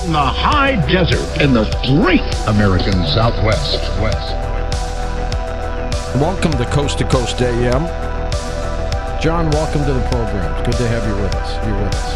in the high desert in the great American Southwest. Welcome to Coast AM. John, welcome to the program. It's good to have you with us. You're with us.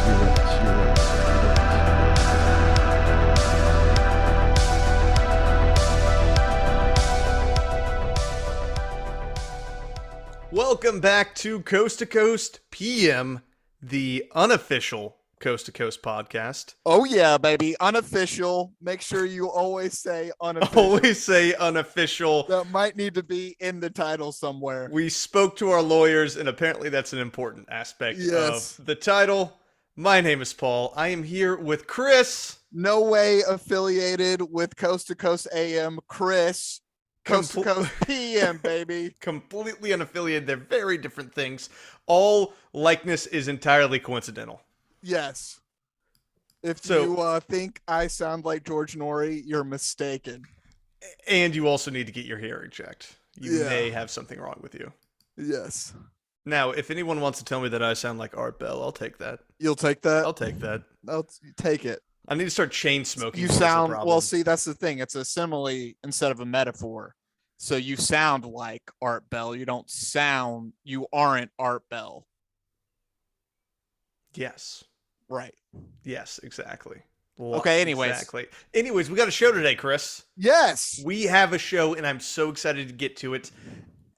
Welcome back to Coast PM, the unofficial Coast to Coast podcast. Oh yeah, baby. Unofficial. Make sure you always say unofficial. Always say unofficial. That might need to be in the title somewhere. We spoke to our lawyers, and apparently that's an important aspect of the title. My name is Paul. I am here with Chris. No way affiliated with Coast AM. Chris. Coast PM, baby. Completely unaffiliated. They're very different things. All likeness is entirely coincidental. Yes. If you think I sound like George Norrie, you're mistaken. And you also need to get your hearing checked. You may have something wrong with you. Yes. Now, if anyone wants to tell me that I sound like Art Bell, I'll take that. You'll take that? I'll take that. I'll take it. I need to start chain smoking. You sound, well, see, that's the thing. It's a simile instead of a metaphor. So you sound like Art Bell. You aren't Art Bell. Yes. Right. Yes, exactly. Okay, anyways. Exactly. Anyways, we got a show today, Chris. Yes. We have a show, and I'm so excited to get to it.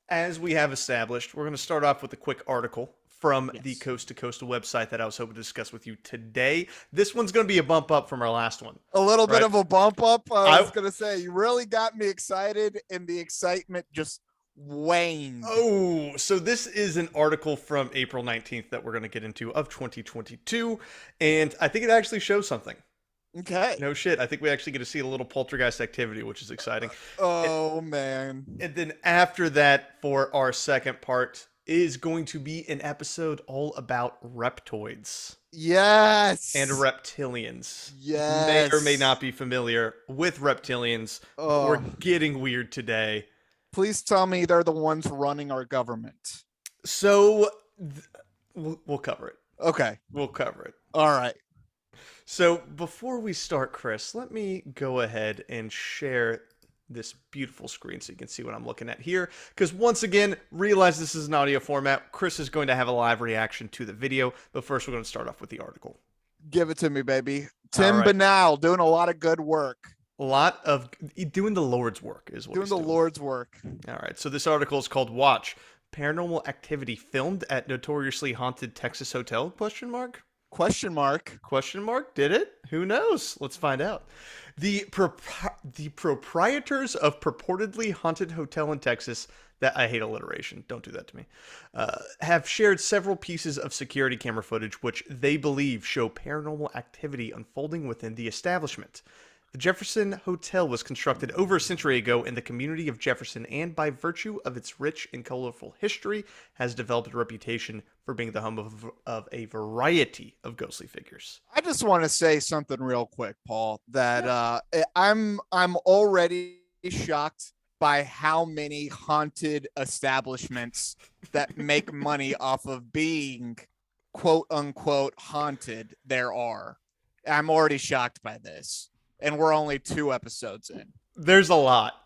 As we have established, we're going to start off with a quick article from the Coast to Coast website that I was hoping to discuss with you today. This one's going to be a bump up from our last one. A little bit of a bump up. I was going to say, you really got me excited, and the excitement just waned. Oh, so this is an article from April 19th that we're going to get into of 2022, and I think it actually shows something. Okay. No shit. I think we actually get to see a little poltergeist activity, which is exciting. Man. And then after that, for our second part, is going to be an episode all about reptoids. Yes. And reptilians. Yes. May or may not be familiar with reptilians. But we're getting weird today. Please tell me they're the ones running our government. So we'll cover it. Okay. We'll cover it. All right. So before we start, Chris, let me go ahead and share this beautiful screen so you can see what I'm looking at here. Because once again, realize this is an audio format. Chris is going to have a live reaction to the video. But first, we're going to start off with the article. Give it to me, baby. Tim Banal doing a lot of good work. A lot of doing the Lord's work is what doing the Lord's work. All right. So this article is called "Watch Paranormal Activity Filmed at Notoriously Haunted Texas Hotel?" Question mark. Did it? Who knows? Let's find out. The proprietors of purportedly haunted hotel in Texas, that I hate alliteration, don't do that to me, have shared several pieces of security camera footage which they believe show paranormal activity unfolding within the establishment. The Jefferson Hotel was constructed over a century ago in the community of Jefferson, and by virtue of its rich and colorful history, has developed a reputation for being the home of a variety of ghostly figures. I just want to say something real quick, Paul, that I'm already shocked by how many haunted establishments that make money off of being quote unquote haunted there are. I'm already shocked by this. And we're only 2 episodes in. There's a lot.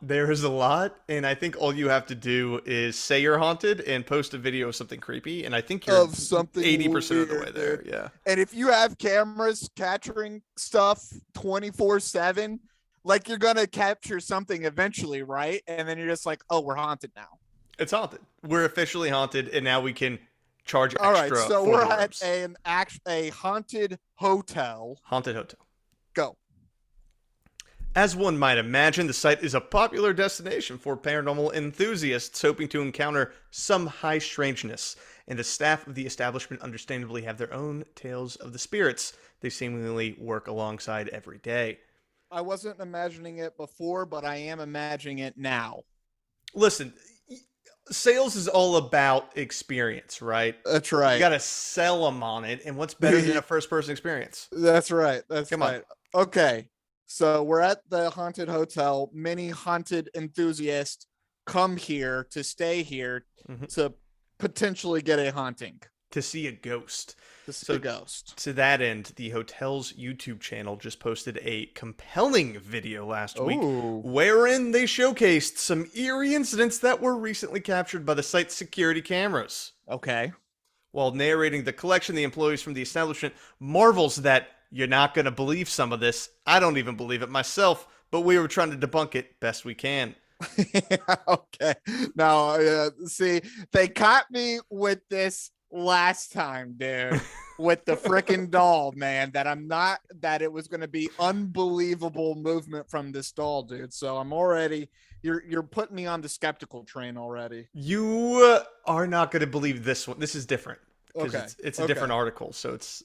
And I think all you have to do is say you're haunted and post a video of something creepy. And I think you're 80% of the way there. Yeah. And if you have cameras capturing stuff 24/7, like you're going to capture something eventually, right? And then you're just like, oh, we're haunted now. It's haunted. We're officially haunted. And now we can charge extra. All right. So for we're the at a haunted hotel. Haunted hotel. Go. As one might imagine, the site is a popular destination for paranormal enthusiasts hoping to encounter some high strangeness, and the staff of the establishment understandably have their own tales of the spirits they seemingly work alongside every day. I wasn't imagining it before, but I am imagining it now. Listen, sales is all about experience, right? That's right. You got to sell them on it, and what's better than a first-person experience? That's right. Come on. Okay. So we're at the haunted hotel. Many haunted enthusiasts come here to stay here to potentially get a haunting. To see a ghost. This is So a ghost. to that end, the hotel's YouTube channel just posted a compelling video last week Ooh. wherein they showcased some eerie incidents that were recently captured by the site's security cameras. Okay. While narrating the collection, the employees from the establishment marvels that you're not going to believe some of this. I don't even believe it myself, but we were trying to debunk it best we can. Okay. Now, see, they caught me with this last time, dude. With the freaking doll, man. That it was going to be unbelievable movement from this doll, dude. So I'm already. You're putting me on the skeptical train already. You are not going to believe this one. This is different because Okay. it's a different article, so it's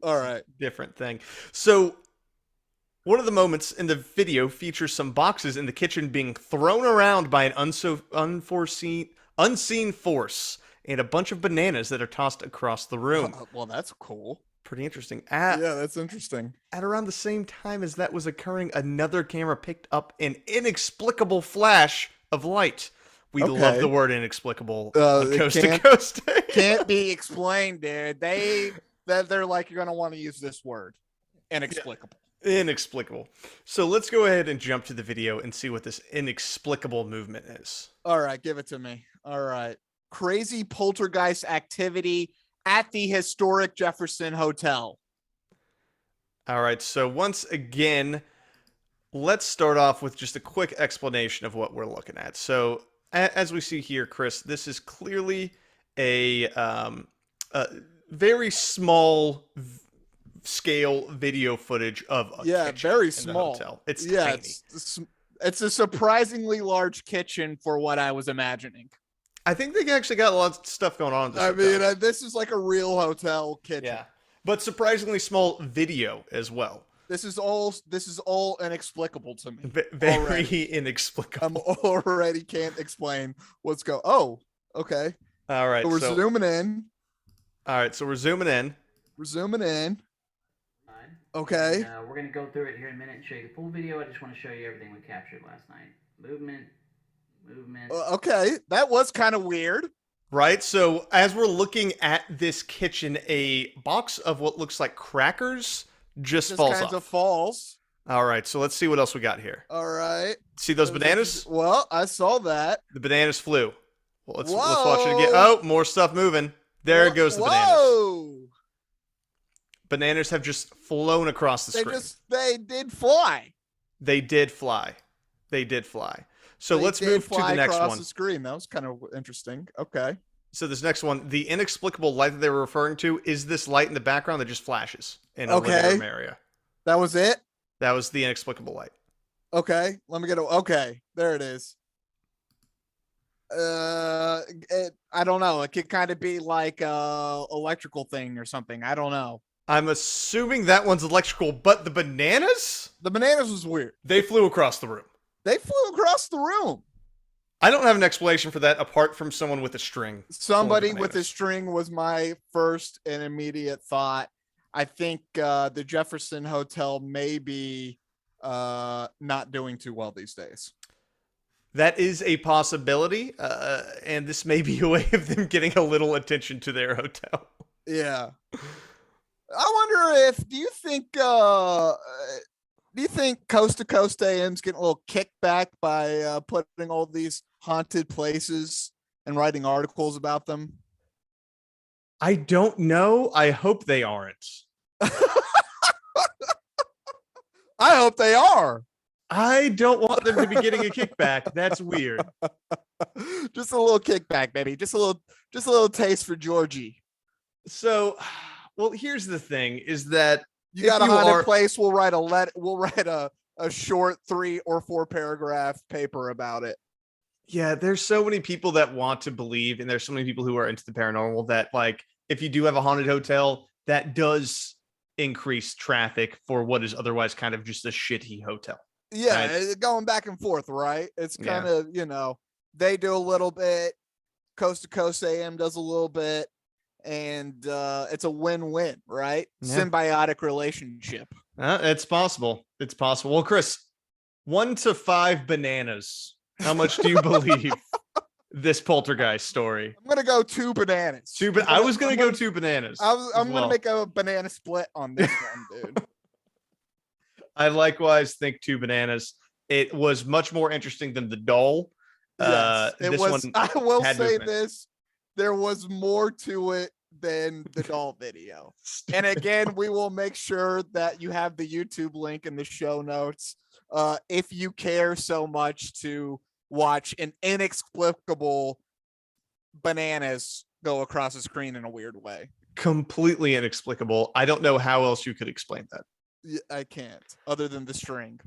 All right. a different thing. So one of the moments in the video features some boxes in the kitchen being thrown around by an unseen force and a bunch of bananas that are tossed across the room. Well, that's cool. Pretty interesting. Yeah, that's interesting. At around the same time as that was occurring, another camera picked up an inexplicable flash of light. We love the word inexplicable on Coast to Coast. Can't be explained, dude. They're like, you're gonna want to use this word, inexplicable. Yeah, inexplicable. So let's go ahead and jump to the video and see what this inexplicable movement is. All right, give it to me. All right, crazy poltergeist activity at the historic Jefferson Hotel. All right, so once again, let's start off with just a quick explanation of what we're looking at. So as we see here, Chris, this is clearly a very small scale video footage of a kitchen very in small. the hotel. It's tiny. It's a surprisingly large kitchen for what I was imagining. I think they actually got a lot of stuff going on. I mean, this is like a real hotel kitchen. Yeah, but surprisingly small video as well. This is all inexplicable to me. Very inexplicable. I'm already can't explain what's going. Oh, okay. All right, So we're zooming in. All right, so we're zooming in. We're zooming in. Okay. And, we're going to go through it here in a minute and show you the full video. I just want to show you everything we captured last night. Movement. Okay, that was kind of weird. Right, so as we're looking at this kitchen, a box of what looks like crackers just falls kinds off. of falls. All right, so let's see what else we got here. All right. See those bananas? Well, I saw that. The bananas flew. Well, let's watch it again. Oh, more stuff moving. There goes the bananas. Whoa! Bananas have just flown across the screen. They did fly. They did fly. They did fly. So let's move to the next one. The screen. That was kind of interesting. Okay. So this next one, the inexplicable light that they were referring to, is this light in the background that just flashes in a living room area. That was it? That was the inexplicable light. Okay. Let me get okay. There it is. I don't know. It could kind of be like a electrical thing or something. I don't know. I'm assuming that one's electrical, but the bananas? The bananas was weird. They flew across the room. They flew across the room. I don't have an explanation for that apart from someone with a string. Somebody with a string was my first and immediate thought. I think the Jefferson Hotel may be not doing too well these days. That is a possibility, and this may be a way of them getting a little attention to their hotel. Yeah. I wonder if, do you think Coast to Coast AM's getting a little kickback by putting all these haunted places and writing articles about them? I don't know. I hope they aren't. I hope they are. I don't want them to be getting a kickback. That's weird. Just a little kickback, baby. Just a little taste for Georgie. So, well, here's the thing: is that you got a haunted place? We'll write a short 3 or 4 paragraph paper about it. Yeah, there's so many people that want to believe, and there's so many people who are into the paranormal that, like, if you do have a haunted hotel, that does increase traffic for what is otherwise kind of just a shitty hotel. Yeah, right? Going back and forth, right? It's kind of, they do a little bit, Coast to Coast AM does a little bit, and it's a win-win, right? Yeah. Symbiotic relationship. It's possible. It's possible. Well, Chris, 1 to 5 bananas. How much do you believe? this poltergeist story. I'm gonna go 2 bananas. I was gonna go 2 bananas. I'm gonna make a banana split on this one, dude. I likewise think 2 bananas. It was much more interesting than the doll. Yes, it this was. one I will had say movement. this: there was more to it than the doll video. And again, we will make sure that you have the YouTube link in the show notes. If you care so much to watch an inexplicable bananas go across the screen in a weird way. Completely inexplicable. I don't know how else you could explain that. I can't, other than the string.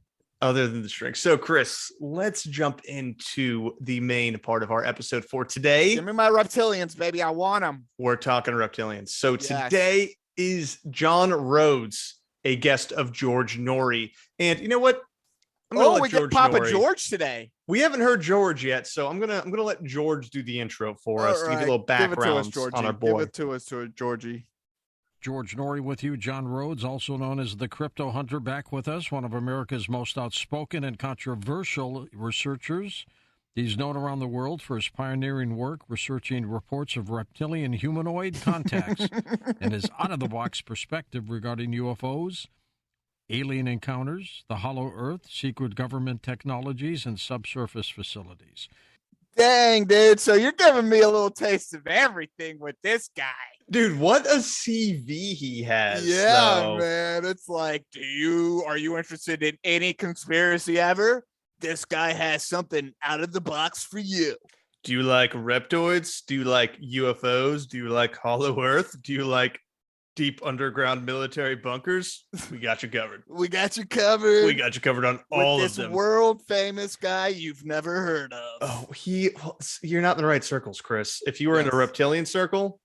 So, Chris, let's jump into the main part of our episode for today. Give me my reptilians, baby. I want them. We're talking reptilians. So Yes. today is John Rhodes, a guest of George Norrie. And you know what? I'm gonna let We George get Papa Norrie. George today. We haven't heard George yet, so I'm gonna let George do the intro for us to give you a little background on our boy. Give it to us, Georgie. George Norrie with you. John Rhodes, also known as the Crypto Hunter, back with us, one of America's most outspoken and controversial researchers. He's known around the world for his pioneering work researching reports of reptilian humanoid contacts and his out-of-the-box perspective regarding UFOs, alien encounters, the hollow earth, secret government technologies, and subsurface facilities. Dang, dude. So you're giving me a little taste of everything with this guy. Dude, what a CV he has. Yeah, though. man. It's like, are you interested in any conspiracy ever? This guy has something out of the box for you. Do you like reptoids? Do you like UFOs? Do you like hollow earth? Do you like deep underground military bunkers? We got you covered. We got you covered. We got you covered on all with of this them. world famous guy you've never heard of. Oh, you're not in the right circles, Chris. If you were in a reptilian circle,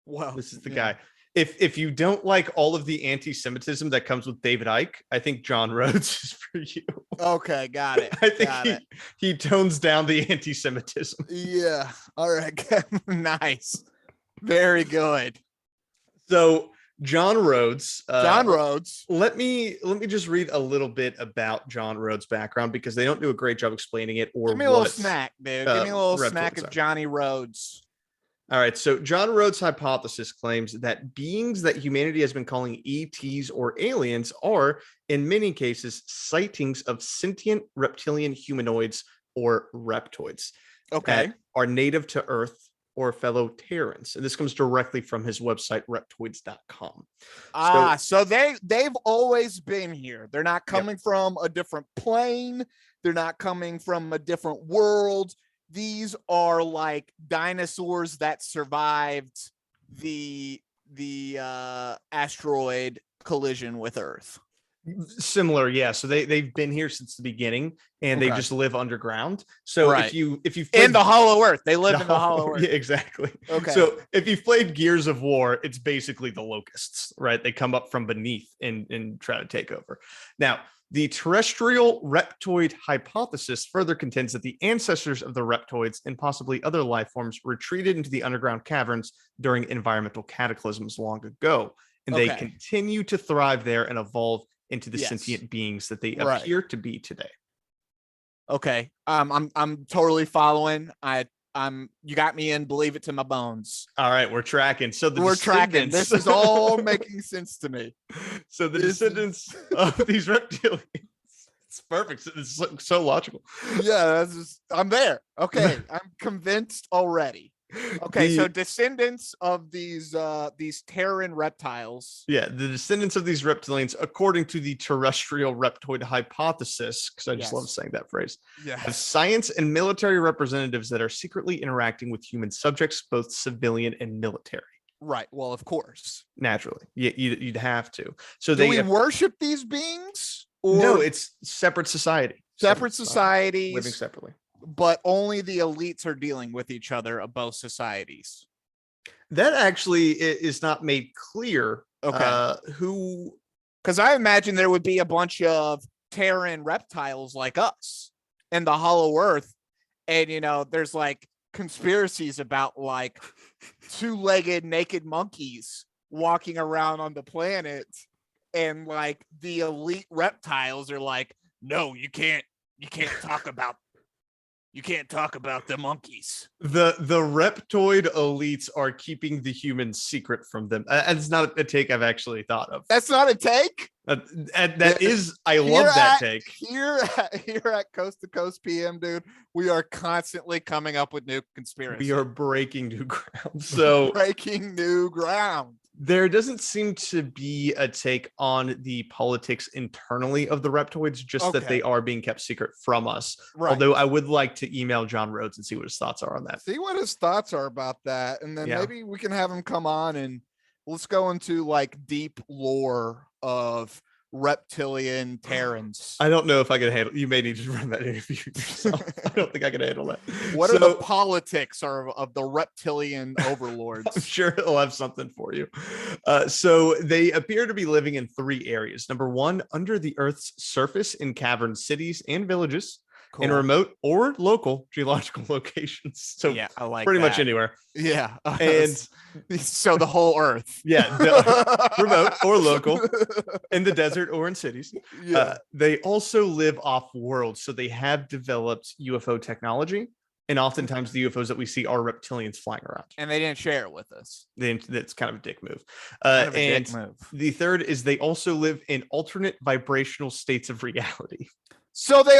well, this is the guy. If you don't like all of the anti-Semitism that comes with David Icke, I think John Rhodes is for you. Okay, got it. I think he tones down the anti-Semitism. Yeah. All right. Nice. Very good. So John Rhodes. Rhodes. Let me just read a little bit about John Rhodes' background because they don't do a great job explaining it. Or give me a little snack, dude. Give me a little snack of Johnny Rhodes. All right. So John Rhodes' hypothesis claims that beings that humanity has been calling ETs or aliens are, in many cases, sightings of sentient reptilian humanoids or reptoids. Okay. That are native to Earth or fellow Terrans. And this comes directly from his website, reptoids.com. So they've always been here. They're not coming from a different plane. They're not coming from a different world. These are like dinosaurs that survived the asteroid collision with Earth. Similar, yeah. So they've been here since the beginning, and they just live underground. So if you in the hollow earth, they live in the hollow earth. Yeah, exactly. Okay. So if you've played Gears of War, it's basically the locusts, right? They come up from beneath and try to take over. Now, the terrestrial reptoid hypothesis further contends that the ancestors of the reptoids and possibly other life forms retreated into the underground caverns during environmental cataclysms long ago, and they continue to thrive there and evolve into the sentient beings that they appear to be today. Okay. I'm totally following. You got me in, believe it to my bones. All right, we're tracking. So we're tracking. This is all making sense to me. So the descendants of these reptilians. It's perfect. It's so logical. Yeah, I'm there. Okay, I'm convinced already. Okay, so descendants of these Terran reptiles. Yeah, the descendants of these reptilians, according to the terrestrial reptoid hypothesis, because I just love saying that phrase, have science and military representatives that are secretly interacting with human subjects, both civilian and military. Right. Well, of course. Naturally. You'd have to. So Do we worship these beings? Or no, it's separate society. Separate societies. Living separately. But only the elites are dealing with each other of both societies. That actually is not made clear. Okay. Who? Because I imagine there would be a bunch of Terran reptiles like us in the Hollow Earth. And, there's like conspiracies about like two-legged naked monkeys walking around on the planet. And like the elite reptiles are like, no, you can't talk about You can't talk about the monkeys. The reptoid elites are keeping the humans secret from them. And it's not a take I've actually thought of. That's not a take. I love that take. Here at Coast to Coast PM, dude, we are constantly coming up with new conspiracies. We are breaking new ground. So breaking new ground. There doesn't seem to be a take on the politics internally of the Reptoids, just that they are being kept secret from us. Right. Although I would like to email John Rhodes and see what his thoughts are on that. See what his thoughts are about that. And then maybe we can have him come on and let's go into like deep lore of reptilian Terrans. I don't know if I can handle. You may need to run that interview yourself. I don't think I can handle that. What are the politics of the reptilian overlords? I'm sure he'll have something for you. So they appear to be living in 3 areas. Number 1, under the Earth's surface in cavern cities and villages. Cool. In remote or local geological locations. So yeah, I like pretty much anywhere. Yeah. And so the whole Earth. Yeah. Remote or local, in the desert or in cities. Yeah. They also live off world. So they have developed UFO technology. And oftentimes the UFOs that we see are reptilians flying around. And they didn't share it with us. That's kind of a dick move. The third is they also live in alternate vibrational states of reality. So they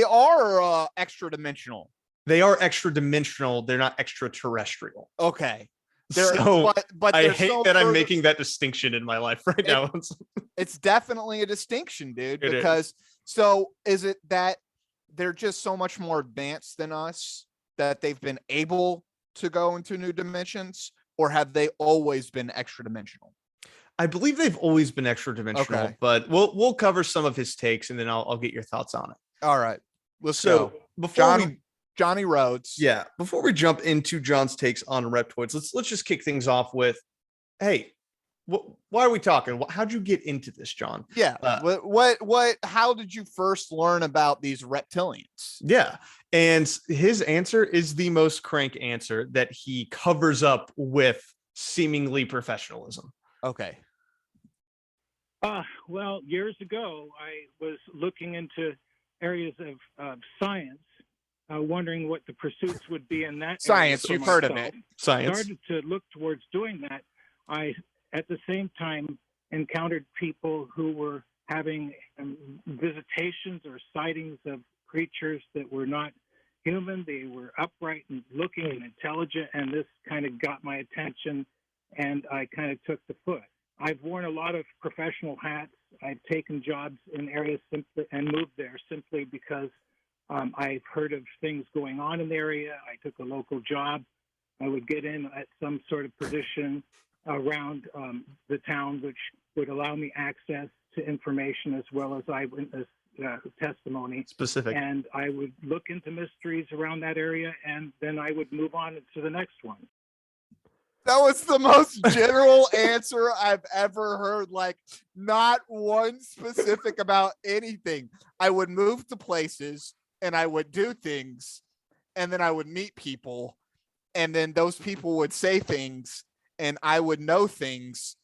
are extra dimensional. They are extra dimensional. They're not extraterrestrial. Okay. But I hate that I'm making that distinction in my life right now. It's definitely a distinction, dude. Because so is it that they're just so much more advanced than us that they've been able to go into new dimensions, or have they always been extra dimensional? I believe they've always been extra dimensional, but we'll cover some of his takes and then I'll get your thoughts on it. All right. Let's go. Johnny Rhodes. Yeah. Before we jump into John's takes on reptoids, let's just kick things off with, hey, why are we talking? How'd you get into this, John? Yeah. How did you first learn about these reptilians? Yeah. And his answer is the most crank answer that he covers up with seemingly professionalism. Okay. Well, years ago, I was looking into areas of science, wondering what the pursuits would be in that science. You've heard of it. Science. I started to look towards doing that. I, at the same time, encountered people who were having visitations or sightings of creatures that were not human. They were upright and looking and intelligent, and this kind of got my attention, and I kind of took the foot. I've worn a lot of professional hats. I've taken jobs in areas simply and moved there simply because I've heard of things going on in the area. I took a local job. I would get in at some sort of position around the town, which would allow me access to information as well as eyewitness testimony. Specific. And I would look into mysteries around that area, and then I would move on to the next one. That was the most general answer I've ever heard. Like, not one specific about anything. I would move to places and I would do things, and then I would meet people, and then those people would say things and I would know things,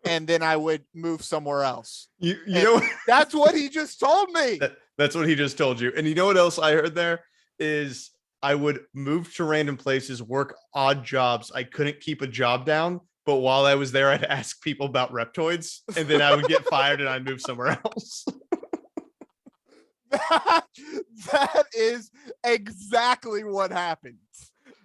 and then I would move somewhere else. You know, that's what he just told me. That's what he just told you. And you know what else I heard there is I would move to random places, work odd jobs. I couldn't keep a job down, but while I was there, I'd ask people about reptoids, and then I would get fired and I'd move somewhere else. That is exactly what happened.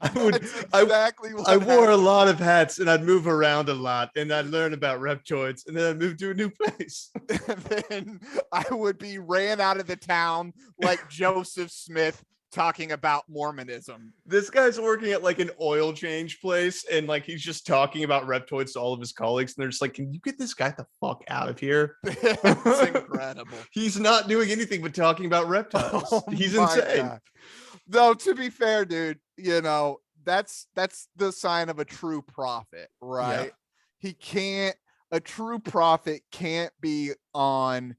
I wore a lot of hats, and I'd move around a lot, and I'd learn about reptoids, and then I'd move to a new place. And then I would be ran out of the town like Joseph Smith talking about Mormonism. This guy's working at like an oil change place, and like he's just talking about reptoids to all of his colleagues, and they're just like, can you get this guy the fuck out of here? It's incredible. He's not doing anything but talking about reptiles. He's insane. God. Though, to be fair, dude, you know, that's the sign of a true prophet, right? Yeah. A true prophet can't be on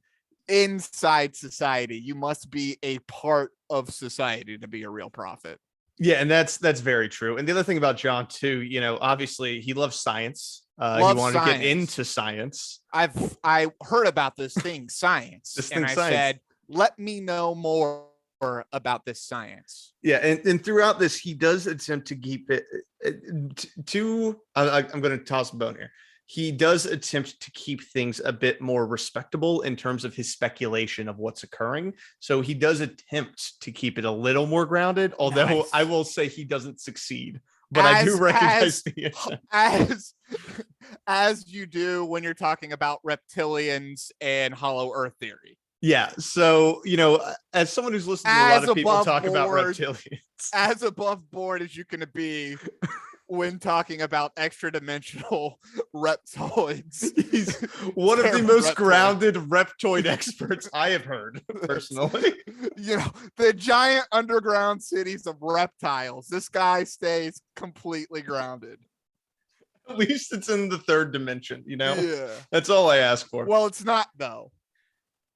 inside society. You must be a part of society to be a real prophet. Yeah, and that's very true. And the other thing about John too, you know, obviously he loves science. He wanted to get into science. I heard about this thing, science, and I said, let me know more about this science. Yeah, and throughout this, he does attempt to keep it I'm going to toss a bone here. He does attempt to keep things a bit more respectable in terms of his speculation of what's occurring. So he does attempt to keep it a little more grounded, although Nice. I will say he doesn't succeed. But I do recognize the attempt. As you do when you're talking about reptilians and hollow earth theory. Yeah. So, as someone who's listened to a lot of people talk about reptilians, as above board as you can be when talking about extra dimensional reptoids. He's one of the most grounded reptoid experts I have heard personally. The giant underground cities of reptiles. This guy stays completely grounded. At least it's in the third dimension, Yeah. That's all I ask for. Well, it's not though,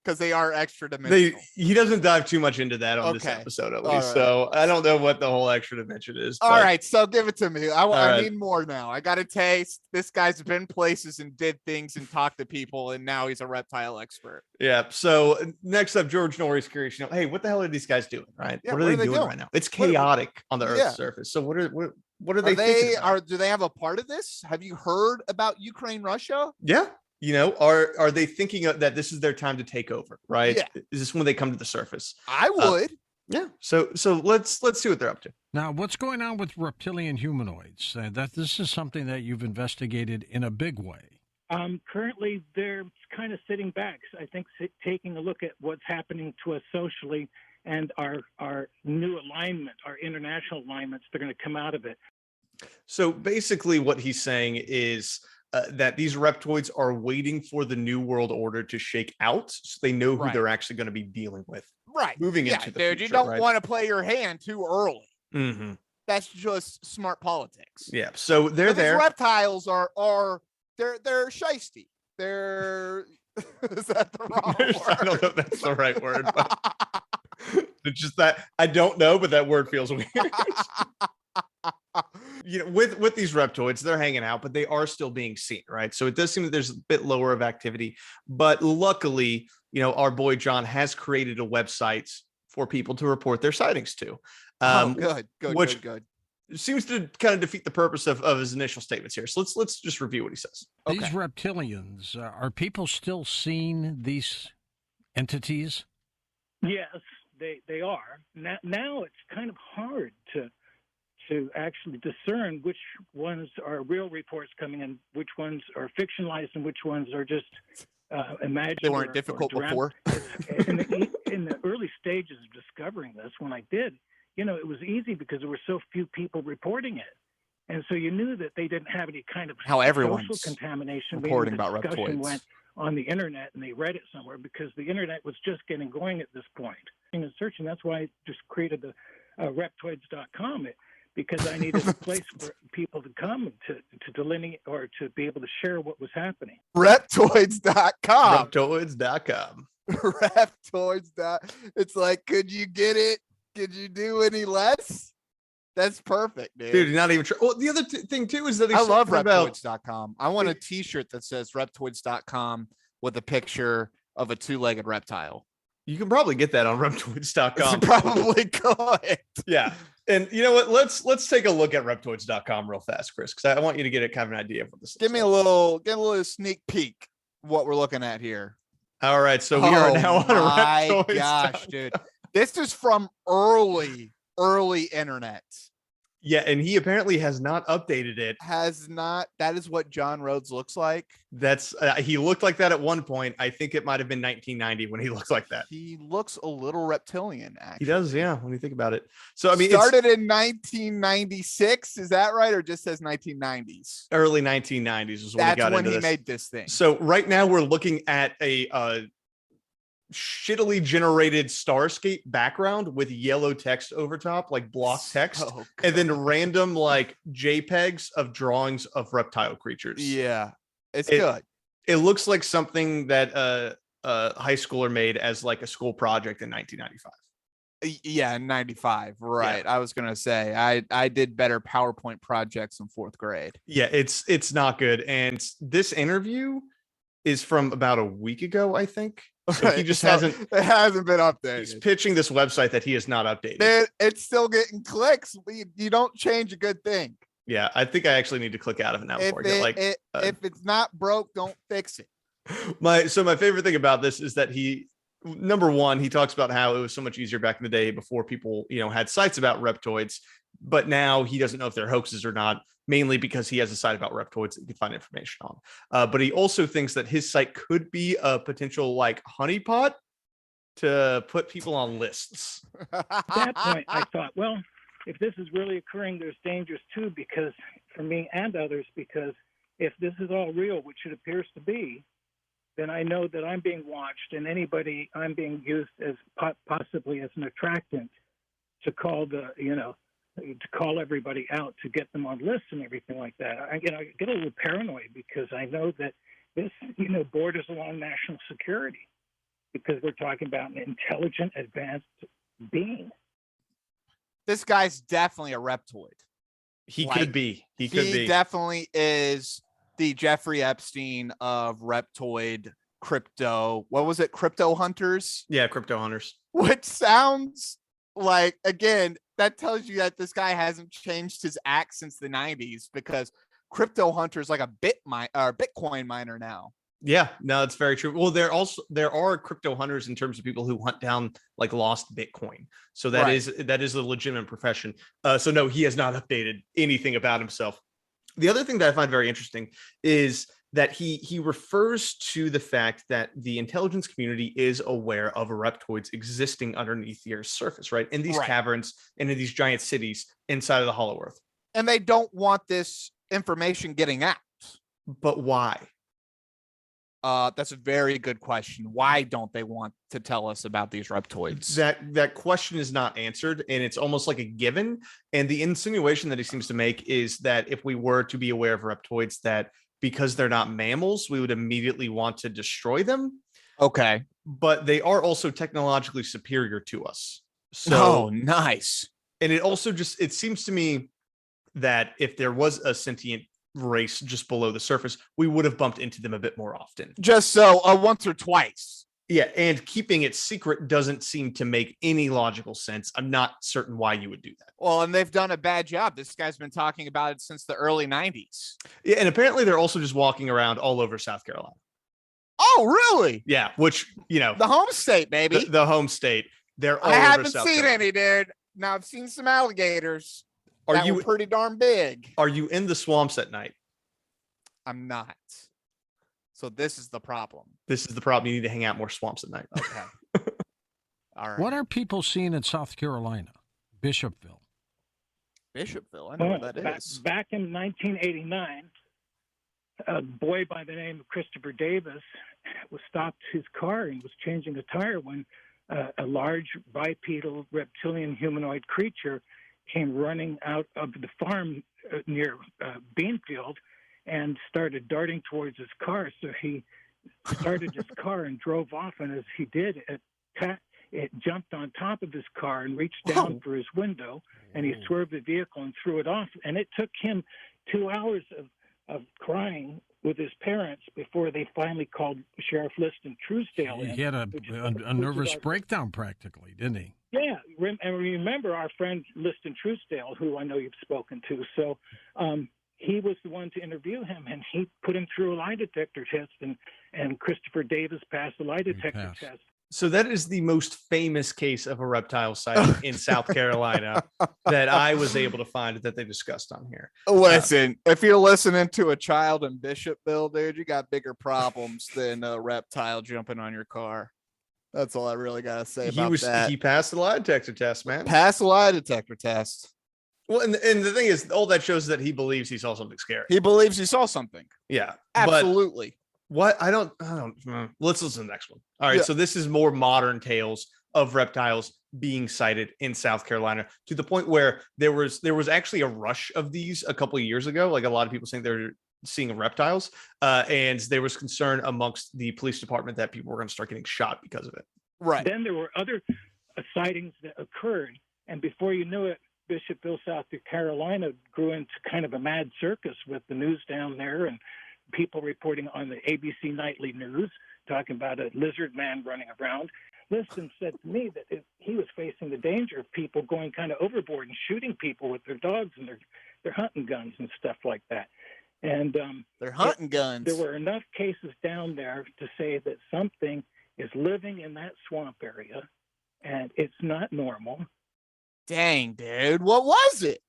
because they are extra dimensional. He doesn't dive too much into that on this episode, at least. Right. So I don't know what the whole extra dimension is. All right, so give it to me. I need more now. I got a taste. This guy's been places and did things and talked to people, and now he's a reptile expert. Yeah. So next up, George Norrie's curious. Hey, what the hell are these guys doing? Right? Yeah, what are they doing right now? It's chaotic on the Earth's surface. So what are they thinking about? Do they have a part of this? Have you heard about Ukraine, Russia? Yeah. Are they thinking that this is their time to take over? Right? Yeah. Is this when they come to the surface? I would. Yeah. So let's see what they're up to. Now, what's going on with reptilian humanoids? This is something that you've investigated in a big way. Currently, they're kind of sitting back. I think taking a look at what's happening to us socially and our new alignment, our international alignments, they're going to come out of it. So basically what he's saying is that these reptoids are waiting for the new world order to shake out so they know who they're actually going to be dealing with. Right. Moving into the future, you don't want to play your hand too early. Mm-hmm. That's just smart politics. Yeah. So they're there. Reptiles are they're shisty. They're is that the wrong word? I don't know if that's the right word, but it's just that I don't know, but that word feels weird. With these reptoids, they're hanging out, but they are still being seen, right? So it does seem that there's a bit lower of activity, but luckily, our boy John has created a website for people to report their sightings to. Good. Seems to kind of defeat the purpose of his initial statements here. So let's just review what he says. These reptilians, are people still seeing these entities? Yes, they are. Now it's kind of hard to actually discern which ones are real reports coming in, which ones are fictionalized, and which ones are just imagined. They weren't difficult before. in the early stages of discovering this, when I did, it was easy because there were so few people reporting it. And so you knew that they didn't have any kind of social contamination. Reporting about discussion reptoids. Went on the internet and they read it somewhere because the internet was just getting going at this point. And searching, that's why I just created the reptoids.com. Because I needed a place for people to come to delineate or to be able to share what was happening. Reptoids.com. Reptoids.com. Reptoids. It's like, could you get it? Could you do any less? That's perfect, dude. Dude, you're not even sure. Well, the other thing too is that I love reptoids.com. I want a t-shirt that says reptoids.com with a picture of a two-legged reptile. You can probably get that on reptoids.com. Probably could. Yeah. And you know what? Let's take a look at reptoids.com real fast, Chris, because I want you to get a kind of an idea of what this is. Give me a little sneak peek what we're looking at here. All right. So we are now on Reptoids. My gosh, dude. This is from early internet. Yeah, and he apparently has not updated it. Has not. That is what John Rhodes looks like. That's he looked like that at one point. I think it might have been 1990 when he looked like that. He looks a little reptilian, actually. He does, yeah, when you think about it. So I mean, started in 1996, is that right, or just says 1990s? Early 1990s is when he got into this. That's when he made this thing. So right now we're looking at a shittily generated Starscape background with yellow text over top, like block text, and then random like JPEGs of drawings of reptile creatures. Yeah, it's good. It looks like something that a high schooler made as like a school project in 1995. Yeah, in 95, right? Yeah. I was gonna say I did better PowerPoint projects in 4th grade. Yeah, it's not good. And this interview is from about a week ago, I think. So he just So hasn't. It hasn't been updated. He's pitching this website that he has not updated. It's still getting clicks. You don't change a good thing. Yeah, I think I actually need to click out of it now before I get like. If it's not broke, don't fix it. My favorite thing about this is that number one, he talks about how it was so much easier back in the day before people, had sites about reptoids, but now he doesn't know if they're hoaxes or not, mainly because he has a site about reptoids that you can find information on. But he also thinks that his site could be a potential like honeypot to put people on lists. At that point, I thought, well, if this is really occurring, there's dangers too, because for me and others, because if this is all real, which it appears to be, then I know that I'm being watched, and I'm being used as possibly as an attractant to call to call everybody out, to get them on lists and everything like that. I get a little paranoid because I know that this, borders along national security, because we're talking about an intelligent, advanced being. This guy's definitely a reptoid. He could be. He could be. He definitely is the Jeffrey Epstein of reptoid crypto. What was it? Crypto hunters? Yeah, crypto hunters. Which sounds like, again, that tells you that this guy hasn't changed his act since the 90s, because crypto hunter is like a Bitcoin miner now. Yeah, no, that's very true. Well, there are crypto hunters in terms of people who hunt down like lost Bitcoin. So that is a legitimate profession. So no, he has not updated anything about himself. The other thing that I find very interesting is that he refers to the fact that the intelligence community is aware of reptoids existing underneath the Earth's surface, right? In these caverns and in these giant cities inside of the Hollow Earth. And they don't want this information getting out. But why? That's a very good question. Why don't they want to tell us about these reptoids? That question is not answered, and it's almost like a given. And the insinuation that he seems to make is that if we were to be aware of reptoids, that because they're not mammals, we would immediately want to destroy them. Okay. But they are also technologically superior to us. So nice. And it also it seems to me that if there was a sentient race just below the surface, we would have bumped into them a bit more often. Just so once or twice. Yeah, and keeping it secret doesn't seem to make any logical sense. I'm not certain why you would do that. Well, and they've done a bad job. This guy's been talking about it since the early 90s. Yeah, and apparently they're also just walking around all over South Carolina. Oh, really? Yeah, which, the home state, baby. The home state. They're all I over haven't South seen Carolina. any, dude. Now, I've seen some alligators. Are that you were pretty darn big? Are you in the swamps at night? I'm not. So this is the problem. This is the problem. You need to hang out more swamps at night. Okay. All right. What are people seeing in South Carolina? Bishopville. Bishopville. I know what that is. Back in 1989, a boy by the name of Christopher Davis stopped his car and was changing a tire when a large bipedal reptilian humanoid creature came running out of the farm near Beanfield and started darting towards his car. So he started his car and drove off. And as he did, it jumped on top of his car and reached down for his window. And he swerved the vehicle and threw it off. And it took him 2 hours of crying with his parents before they finally called Sheriff Liston Truesdale in. He had a nervous breakdown practically, didn't he? Yeah, and remember our friend Liston Truesdale, who I know you've spoken to. So he was the one to interview him, and he put him through a lie detector test, and Christopher Davis passed the lie detector test. So that is the most famous case of a reptile sighting in South Carolina that I was able to find that they discussed on here. Listen, if you're listening to a child in Bishopville, dude, you got bigger problems than a reptile jumping on your car. That's all I really got to say about that. He passed the lie detector test, man. Passed the lie detector test. Well, and the thing is, all that shows that he believes he saw something scary. He believes he saw something. Yeah, absolutely. What I don't. Let's listen to the next one. All right, so this is more modern tales of reptiles being sighted in South Carolina, to the point where there was actually a rush of these a couple of years ago. Like a lot of people saying they're seeing reptiles, and there was concern amongst the police department that people were going to start getting shot because of it. Right. Then there were other sightings that occurred, and before you knew it, Bishopville, South Carolina grew into kind of a mad circus with the news down there and people reporting on the ABC Nightly News talking about a lizard man running around. Liston said to me that he was facing the danger of people going kind of overboard and shooting people with their dogs and their hunting guns and stuff like that. And they're hunting guns. There were enough cases down there to say that something is living in that swamp area, and it's not normal. Dang, dude, what was it?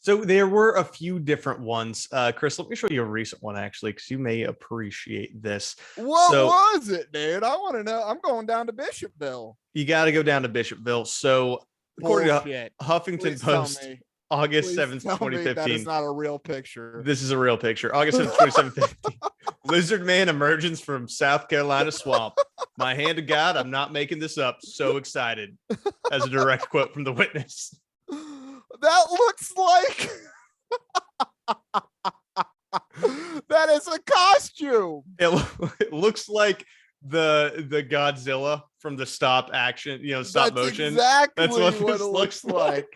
So there were a few different ones. Chris, let me show you a recent one, actually, because you may appreciate this. What was it, dude? I want to know. I'm going down to Bishopville. You got to go down to Bishopville. So according Bullshit. to Huffington Please Post, August 7th, tell me 2015. that is not a real picture. This is a real picture. August 7th, 2015. Lizard man emerges from South Carolina swamp. My hand to God, I'm not making this up. So excited. As a direct quote from the witness. That looks like that is a costume. It looks like the Godzilla from the stop motion. Exactly That's what it this looks like.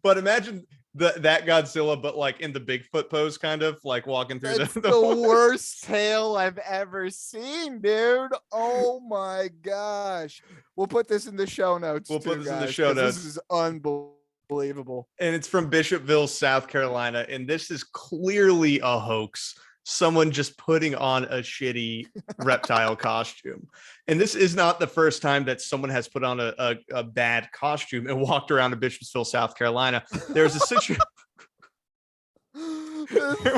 But imagine that Godzilla, but like in the Bigfoot pose, kind of like walking through That's the the worst tail I've ever seen, dude. Oh my gosh. We'll put this in the show notes. We'll put this in the show notes. This is unbelievable. And it's from Bishopville, South Carolina. And this is clearly a hoax. Someone just putting on a shitty reptile costume. And this is not the first time that someone has put on a bad costume and walked around to Bishopville, South Carolina. There's a situation.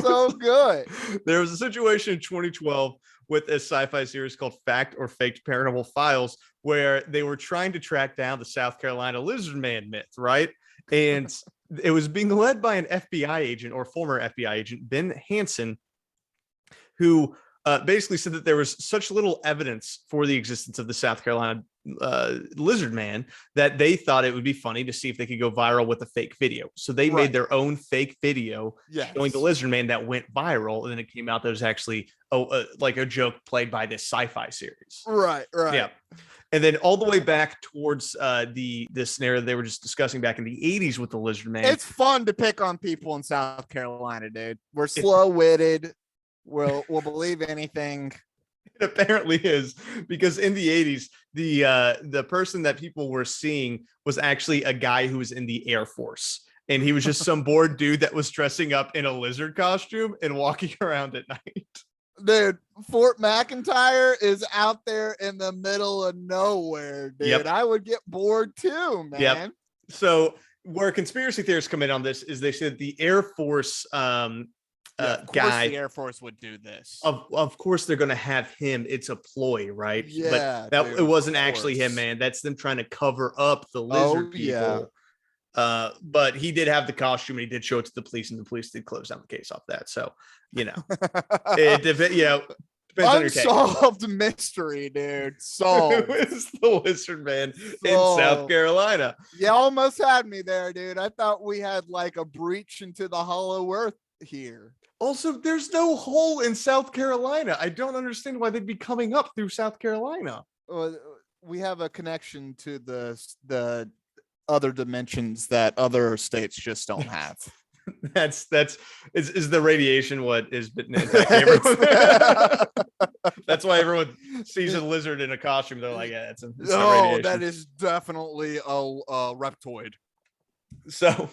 So good. There was a situation in 2012 with a sci-fi series called Fact or Faked Paranormal Files, where they were trying to track down the South Carolina lizard man myth, right? And it was being led by an FBI agent, or former FBI agent, Ben Hansen, who basically said that there was such little evidence for the existence of the South Carolina lizard man that they thought it would be funny to see if they could go viral with a fake video. So they made their own fake video showing the lizard man that went viral, and then it came out that it was actually like a joke played by this sci-fi series. Right. Yeah. And then all the way back towards the scenario they were just discussing back in the 80s with the lizard man. It's fun to pick on people in South Carolina, dude. We're slow-witted. We'll believe anything. It apparently is, because in the 80s, the person that people were seeing was actually a guy who was in the Air Force. And he was just some bored dude that was dressing up in a lizard costume and walking around at night. Dude, Fort McIntyre is out there in the middle of nowhere, dude. Yep. I would get bored too, man. Yep. So where conspiracy theorists come in on this is they said the Air Force Of course guy, the Air Force would do this. of course they're going to have him. It's a ploy, right? Yeah, but dude, it wasn't of actually him, course. man. That's them trying to cover up the lizard people. Yeah. But he did have the costume, and he did show it to the police, and the police did close down the case off that. So, it depends on your take. Unsolved mystery, dude. Solved. Who is the lizard man in South Carolina? You almost had me there, dude. I thought we had like a breach into the hollow earth here. Also, there's no hole in South Carolina. I don't understand why they'd be coming up through South Carolina. We have a connection to the other dimensions that other states just don't have. Is the radiation what is attacking everyone? That's why everyone sees a lizard in a costume. They're like, yeah, it's radiation. That is definitely a reptoid. So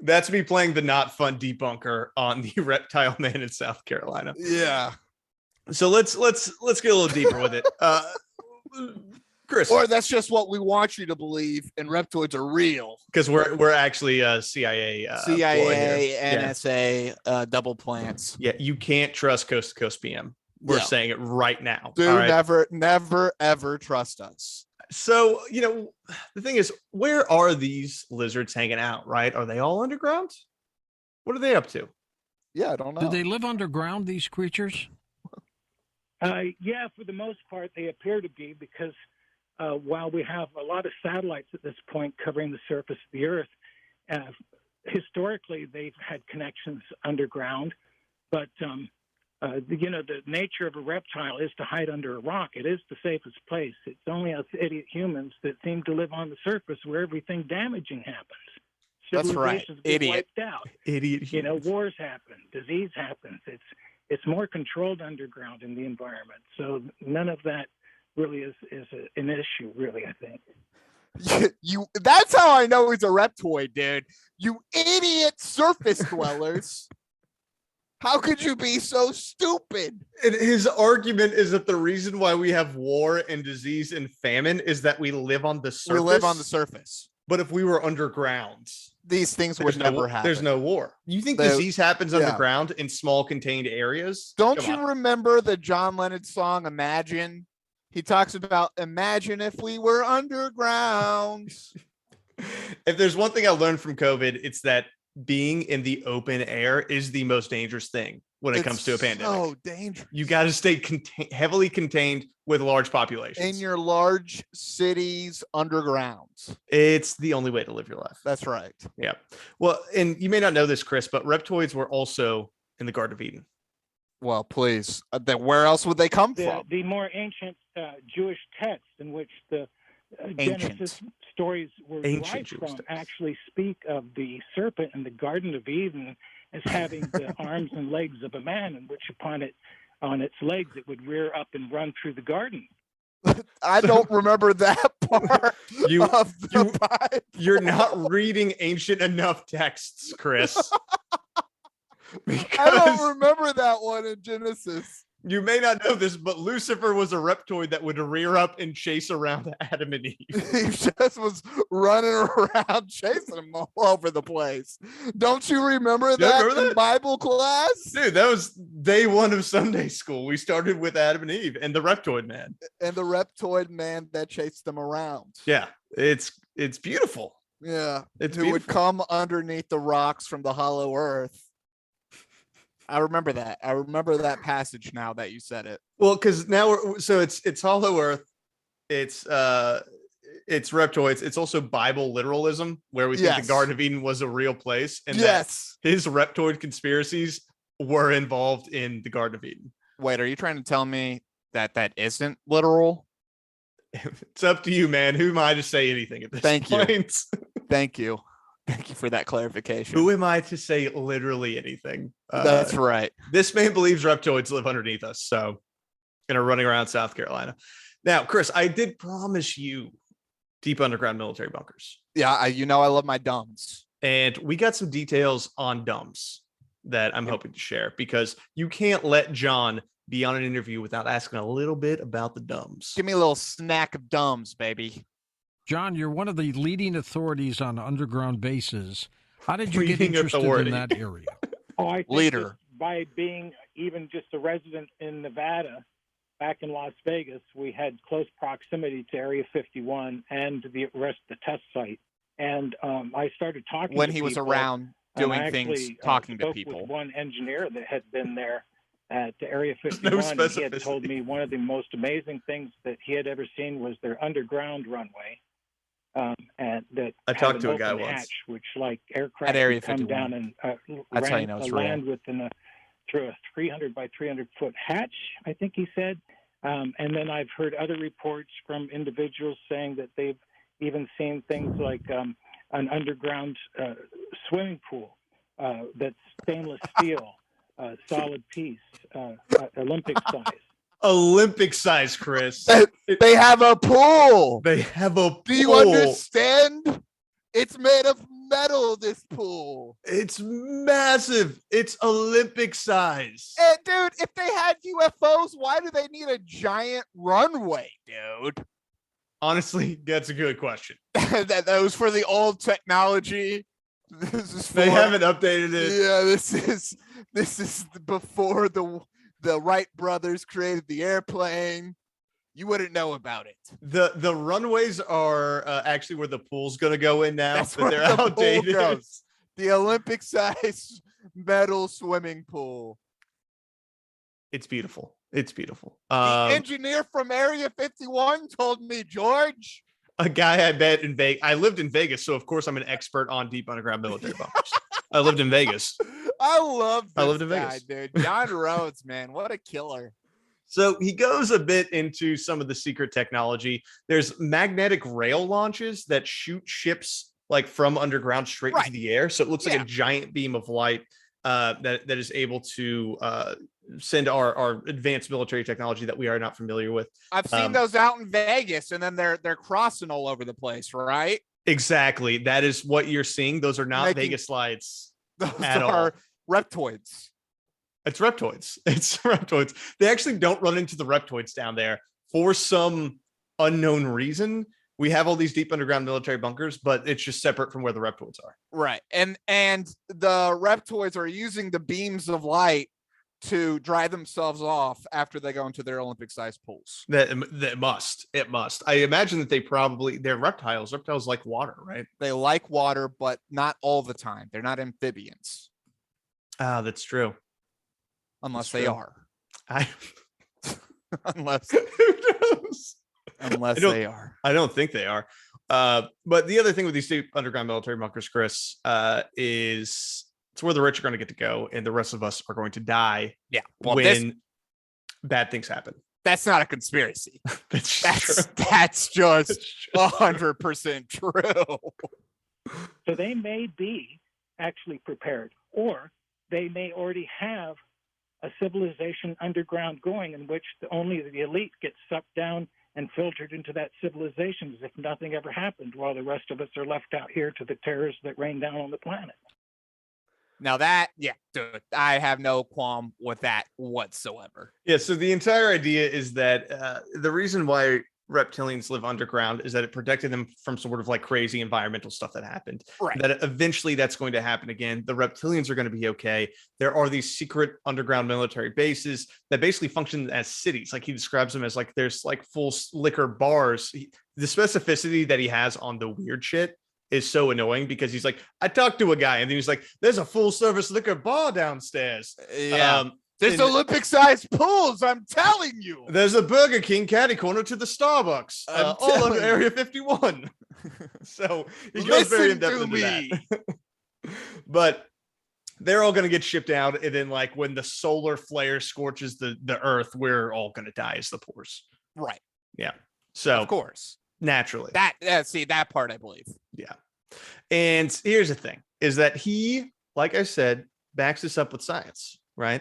that's me playing the not fun debunker on the reptile man in South Carolina. Yeah. So let's get a little deeper with it. Chris, or that's just what we want you to believe, and reptoids are real because we're actually CIA, NSA, double plants. Yeah, you can't trust Coast to Coast PM. We're saying it right now. Dude, right? never, ever trust us. So, the thing is, where are these lizards hanging out, right? Are they all underground? What are they up to? Yeah, I don't know. Do they live underground, these creatures? Yeah, for the most part, they appear to be, because while we have a lot of satellites at this point covering the surface of the Earth, historically they've had connections underground. But, the nature of a reptile is to hide under a rock. It is the safest place. It's only us idiot humans that seem to live on the surface where everything damaging happens. That's right. Civilizations get Idiot. wiped out. Idiot humans. Wars happen. Disease happens. it's more controlled underground in the environment. So none of that really is an issue, really, I think. That's how I know he's a reptoid, dude. You idiot surface dwellers. How could you be so stupid? And his argument is that the reason why we have war and disease and famine is that we live on the surface. We live on the surface. But if we were underground, these things would never happen. There's no war. You think disease happens underground in small contained areas? Don't you remember the John Lennon song Imagine? He talks about imagine if we were underground. If there's one thing I learned from COVID, it's that being in the open air is the most dangerous thing when it comes to a pandemic. So dangerous. You got to stay heavily contained with large populations. In your large cities, underground. It's the only way to live your life. That's right. Yeah. Well, and you may not know this, Chris, but reptoids were also in the Garden of Eden. Well, please. Where else would they come from? The more ancient Jewish texts in which the Genesis stories were derived from actually speak of the serpent in the Garden of Eden as having the arms and legs of a man, in which on its legs it would rear up and run through the garden. I don't remember that part of the Bible. You're not reading ancient enough texts, Chris. I don't remember that one in Genesis. You may not know this, but Lucifer was a reptoid that would rear up and chase around Adam and Eve. He just was running around chasing them all over the place. Don't you remember that in Bible class? Dude, that was day one of Sunday school. We started with Adam and Eve and the reptoid man. And the reptoid man that chased them around. Yeah, it's beautiful. Yeah, it's who would come underneath the rocks from the hollow earth. I remember that. I remember that passage now that you said it. Well, because now it's Hollow Earth, it's reptoids. It's also Bible literalism, where we think the Garden of Eden was a real place, and that his reptoid conspiracies were involved in the Garden of Eden. Wait, are you trying to tell me that isn't literal? It's up to you, man. Who am I to say anything at this point? Thank you. Thank you for that clarification. Who am I to say literally anything? That's right. This man believes reptoids live underneath us, and are running around South Carolina. Now, Chris, I did promise you deep underground military bunkers. Yeah, I love my dumbs. And we got some details on dumbs that I'm hoping to share, because you can't let John be on an interview without asking a little bit about the dumbs. Give me a little snack of dumbs, baby. John, you're one of the leading authorities on underground bases. How did you get interested in that area? I think just by being even just a resident in Nevada, back in Las Vegas, we had close proximity to Area 51 and the rest of the test site. And I started talking when to he people, was around doing things, talking to people. With one engineer that had been there at Area 51. He had told me one of the most amazing things that he had ever seen was their underground runway. And that I talked to a guy once, hatch, which like aircraft at Area come 51. down and land within through a 300 by 300 foot hatch, I think he said. And then I've heard other reports from individuals saying that they've even seen things like an underground swimming pool that's stainless steel, solid piece, Olympic size. Olympic size, Chris. They have a pool. They have a pool. Do you understand? It's made of metal, this pool. It's massive. It's Olympic size. And dude, if they had UFOs, why do they need a giant runway, dude? Honestly, that's a good question. that was for the old technology. They haven't updated it. Yeah, this is before the Wright brothers created the airplane. You wouldn't know about it. The runways are actually where the pool's going to go in now. That's but they're outdated. The Olympic size metal swimming pool. It's beautiful. It's beautiful. The engineer from Area 51 told me, George. A guy I met in Vegas. I lived in Vegas, so of course I'm an expert on deep underground military bunkers. I lived in Vegas. I lived in Vegas, dude. John Rhodes, man, what a killer. So he goes a bit into some of the secret technology. There's magnetic rail launches that shoot ships like from underground straight into the air. So it looks like a giant beam of light that is able to send our advanced military technology that we are not familiar with. I've seen those out in Vegas, and then they're crossing all over the place, right? Exactly. That is what you're seeing. Those are not Vegas slides at all. Reptoids. It's reptoids. It's reptoids. They actually don't run into the reptoids down there for some unknown reason. We have all these deep underground military bunkers, but it's just separate from where the reptoids are. Right. And the reptoids are using the beams of light to dry themselves off after they go into their Olympic-sized pools. That must. It must. I imagine that they're reptiles. Reptiles like water, right? They like water, but not all the time. They're not amphibians. Ah, that's true. Unless That's they true. are. Unless Who knows? they are. I don't think they are. But the other thing with these deep underground military bunkers, Chris, is it's where the rich are going to get to go, and the rest of us are going to die. Yeah. Well, when bad things happen. That's not a conspiracy. That's just 100% true. So they may be actually prepared, or they may already have a civilization underground going in which only the elite get sucked down and filtered into that civilization as if nothing ever happened, while the rest of us are left out here to the terrors that rain down on the planet. Now dude, I have no qualm with that whatsoever. Yeah, so the entire idea is that the reason why reptilians live underground is that it protected them from sort of like crazy environmental stuff that happened. Right. That eventually that's going to happen again. The reptilians are going to be okay. There are these secret underground military bases that basically function as cities. Like he describes them as like there's like full liquor bars. The specificity that he has on the weird shit is so annoying because he's like, I talked to a guy and then he's like, there's a full service liquor bar downstairs. Yeah. There's Olympic-sized pools, I'm telling you. There's a Burger King catty corner to the Starbucks, all under Area 51. So he goes very in depth into that. But they're all going to get shipped out, and then like when the solar flare scorches the earth, we're all going to die as the pores. Right. Yeah. So of course, naturally. That part I believe. Yeah. And here's the thing: is that he, like I said, backs this up with science, right?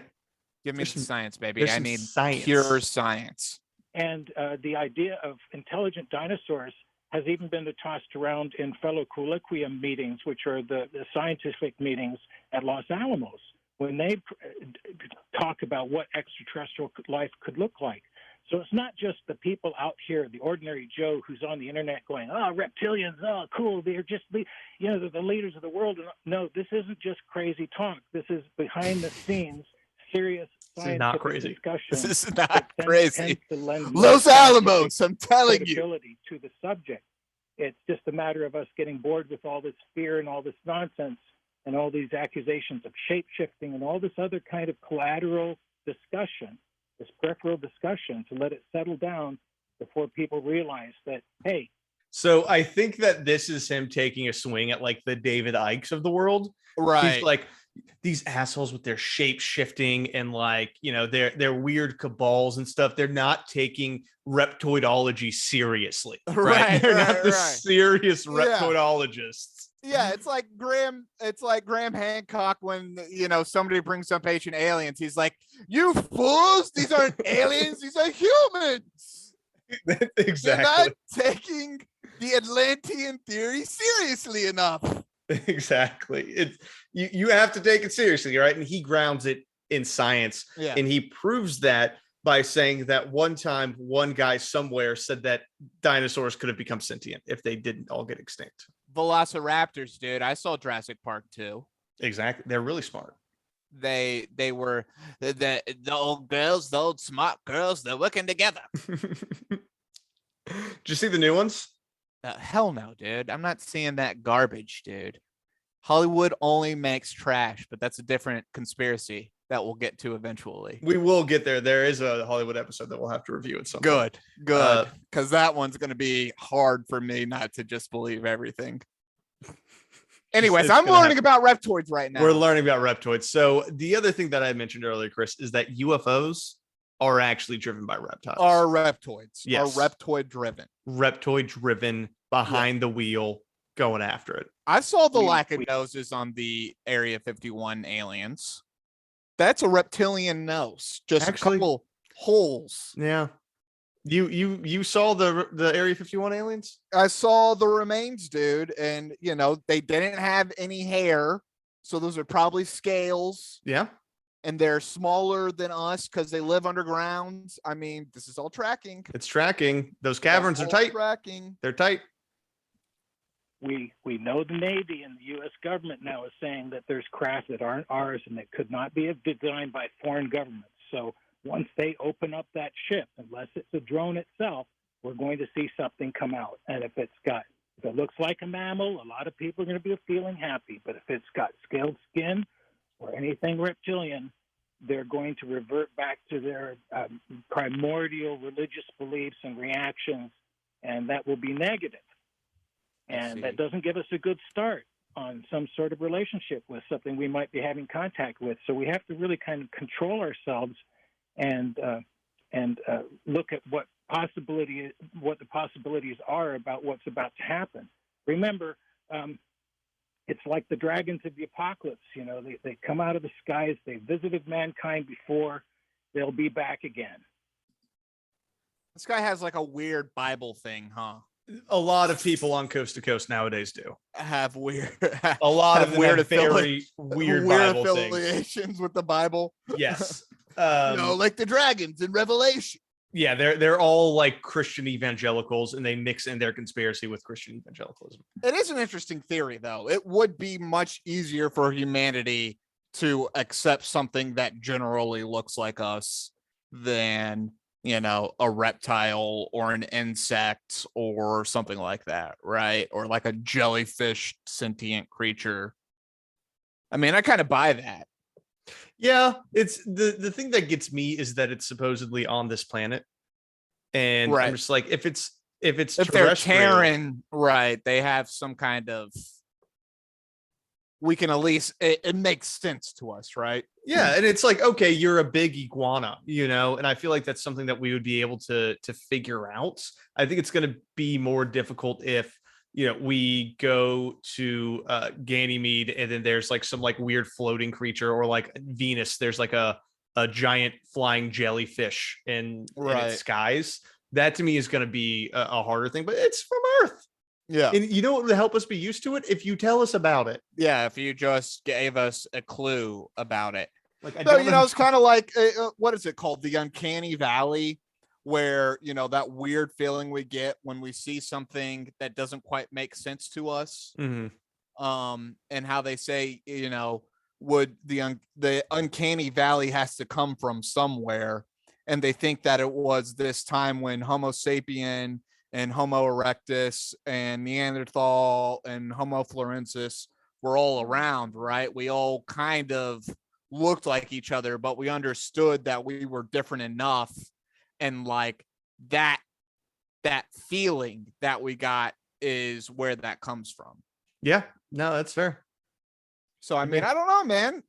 Give me some science, baby. I need science. Pure science. And the idea of intelligent dinosaurs has even been tossed around in fellow colloquium meetings, which are the scientific meetings at Los Alamos, when they talk about what extraterrestrial life could look like. So it's not just the people out here, the ordinary Joe who's on the internet going, oh, reptilians, oh, cool, they're just, they're the leaders of the world. No, this isn't just crazy talk. This is behind the scenes, serious scientific discussion. This is not crazy. Los Alamos, I'm telling you. To the subject. It's just a matter of us getting bored with all this fear and all this nonsense and all these accusations of shape-shifting and all this other kind of collateral discussion, this peripheral discussion, to let it settle down before people realize that, hey. So I think that this is him taking a swing at like the David Ikes of the world. Right. He's like, these assholes with their shape shifting and like, their weird cabals and stuff. They're not taking reptoidology seriously. Right. They're not the serious reptoidologists. Yeah, it's like Graham Hancock when somebody brings up ancient aliens. He's like, you fools, these aren't aliens, these are humans. Exactly. They're not taking the Atlantean theory seriously enough. Exactly. It's you have to take it seriously, right? And he grounds it in science. Yeah. And he proves that by saying that one time one guy somewhere said that dinosaurs could have become sentient if they didn't all get extinct. Velociraptors, dude. I saw Jurassic Park too. Exactly. They're really smart. They were the old girls, the old smart girls, they're working together. Did you see the new ones? Hell no, dude. I'm not seeing that garbage, dude. Hollywood only makes trash, but that's a different conspiracy that we'll get to eventually. We will get there. There is a Hollywood episode that we'll have to review at some point. Good. Because that one's going to be hard for me not to just believe everything. Anyways, I'm learning about reptoids right now. We're learning about reptoids. So the other thing that I mentioned earlier, Chris, is that UFOs are actually driven by reptiles. Are reptoids. Yes. Are reptoid driven. Reptoid driven, behind the wheel, going after it. I saw the lack of noses on the Area 51 aliens. That's a reptilian nose. Just Actually- a couple holes. Yeah. You saw the Area 51 aliens? I saw the remains, dude, and they didn't have any hair, so those are probably scales, Yeah. and they're smaller than us because they live underground. I mean, this is all tracking. It's tracking. Those caverns are All tight. Tracking. They're tight. We know the Navy and the U.S. government now is saying that there's craft that aren't ours and that could not be designed by foreign governments. So once they open up that ship, unless it's a drone itself, we're going to see something come out. And if it looks like a mammal, a lot of people are going to be feeling happy. But if it's got scaled skin or anything reptilian, they're going to revert back to their primordial religious beliefs and reactions, and that will be negative. And that doesn't give us a good start on some sort of relationship with something we might be having contact with. So we have to really kind of control ourselves and look at what the possibilities are about what's about to happen. Remember, it's like the dragons of the apocalypse. They come out of the skies. They visited mankind before. They'll be back again. This guy has like a weird Bible thing, huh? A lot of people on Coast to Coast nowadays do. Have weird, A lot have of them weird have very weird Bible things. affiliations with the Bible. Yes. Like the dragons in Revelation. Yeah, they're all like Christian evangelicals, and they mix in their conspiracy with Christian evangelicalism. It is an interesting theory, though. It would be much easier for humanity to accept something that generally looks like us than, a reptile or an insect or something like that, right? Or like a jellyfish sentient creature. I mean, I kind of buy that. Yeah, it's the thing that gets me is that it's supposedly on this planet, and Right. I'm just like, if they're They're Terran, right? They have some kind of. We can at least it makes sense to us, right? Yeah, and it's like, okay, you're a big iguana, and I feel like that's something that we would be able to figure out. I think it's going to be more difficult if we go to Ganymede and then there's like some like weird floating creature, or like Venus, there's like a giant flying jellyfish in its skies. That to me is going to be a harder thing, but it's from Earth. Yeah. And you know what would help us be used to it? If you tell us about it. Yeah, if you just gave us a clue about it. Like, So, it's kind of like, what is it called? The uncanny valley, where, that weird feeling we get when we see something that doesn't quite make sense to us. Mm-hmm. And how they say, would the uncanny valley has to come from somewhere. And they think that it was this time when Homo sapien and Homo erectus and Neanderthal and Homo florensis were all around, right? We all kind of looked like each other, but we understood that we were different enough. And like that feeling that we got is where that comes from. Yeah, no, that's fair. So, I mean, I don't know, man,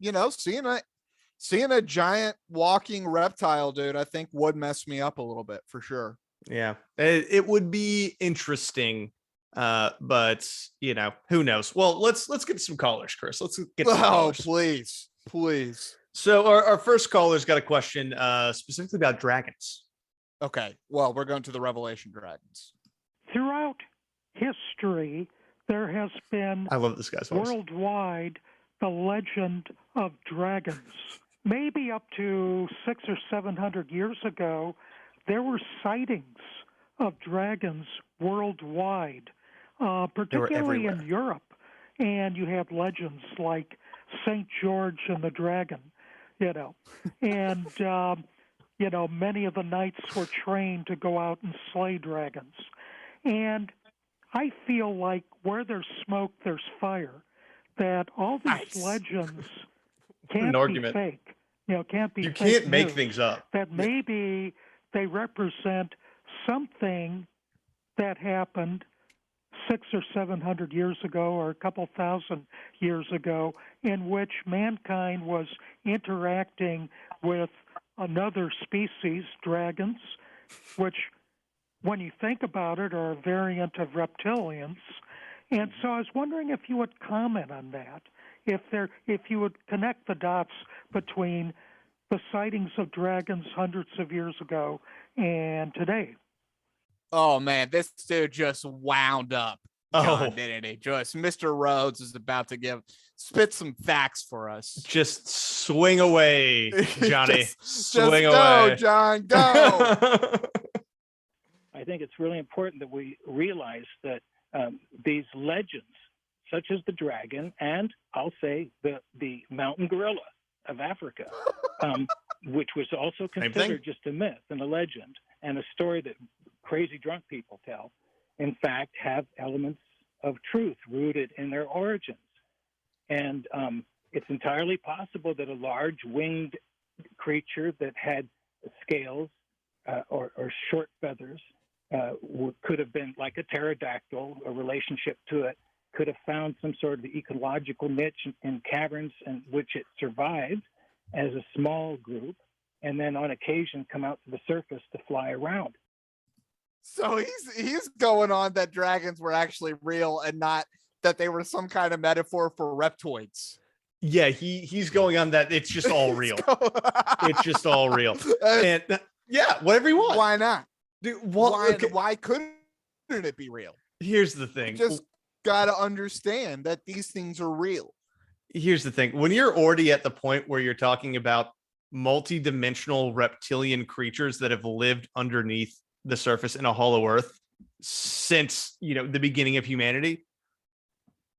seeing a giant walking reptile, dude, I think would mess me up a little bit for sure. Yeah, it would be interesting, but who knows? Well, let's get some callers, Chris. Let's get some callers. Please. So our first caller's got a question specifically about dragons. Okay, well, we're going to the Revelation dragons. Throughout history, there has been I love this guy's voice. Worldwide the legend of dragons. Maybe up to 600 or 700 years ago, there were sightings of dragons worldwide, particularly in Europe. And you have legends like St. George and the Dragon, and, many of the knights were trained to go out and slay dragons. And I feel like where there's smoke, there's fire, that all these legends can't be fake. Can't be fake. You can't make news. Things up. That maybe they represent something that happened 600 or 700 years ago, or a couple thousand years ago, in which mankind was interacting with another species, dragons, which, when you think about it, are a variant of reptilians. And so I was wondering if you would comment on that, if you would connect the dots between the sightings of dragons hundreds of years ago and today. Oh man, this dude just wound up. John, Oh, didn't he? Just Mr. Rhodes is about to spit some facts for us. just swing away, Johnny. Swing just go, away. John, go. I think it's really important that we realize that these legends, such as the dragon, and I'll say the mountain gorilla of Africa, which was also considered just a myth and a legend and a story that crazy drunk people tell, in fact, have elements of truth rooted in their origins. And it's entirely possible that a large winged creature that had scales or short feathers could have been like a pterodactyl, a relationship to it, could have found some sort of ecological niche in caverns in which it survived as a small group, and then on occasion come out to the surface to fly around. So he's going on that dragons were actually real and not that they were some kind of metaphor for reptoids. Yeah, he's going on that. It's just all real. It's just all real. And yeah, whatever you want. Why not? Dude, Why couldn't it be real? Here's the thing. You just gotta understand that these things are real. Here's the thing. When you're already at the point where you're talking about multi-dimensional reptilian creatures that have lived underneath the surface in a hollow earth since, the beginning of humanity,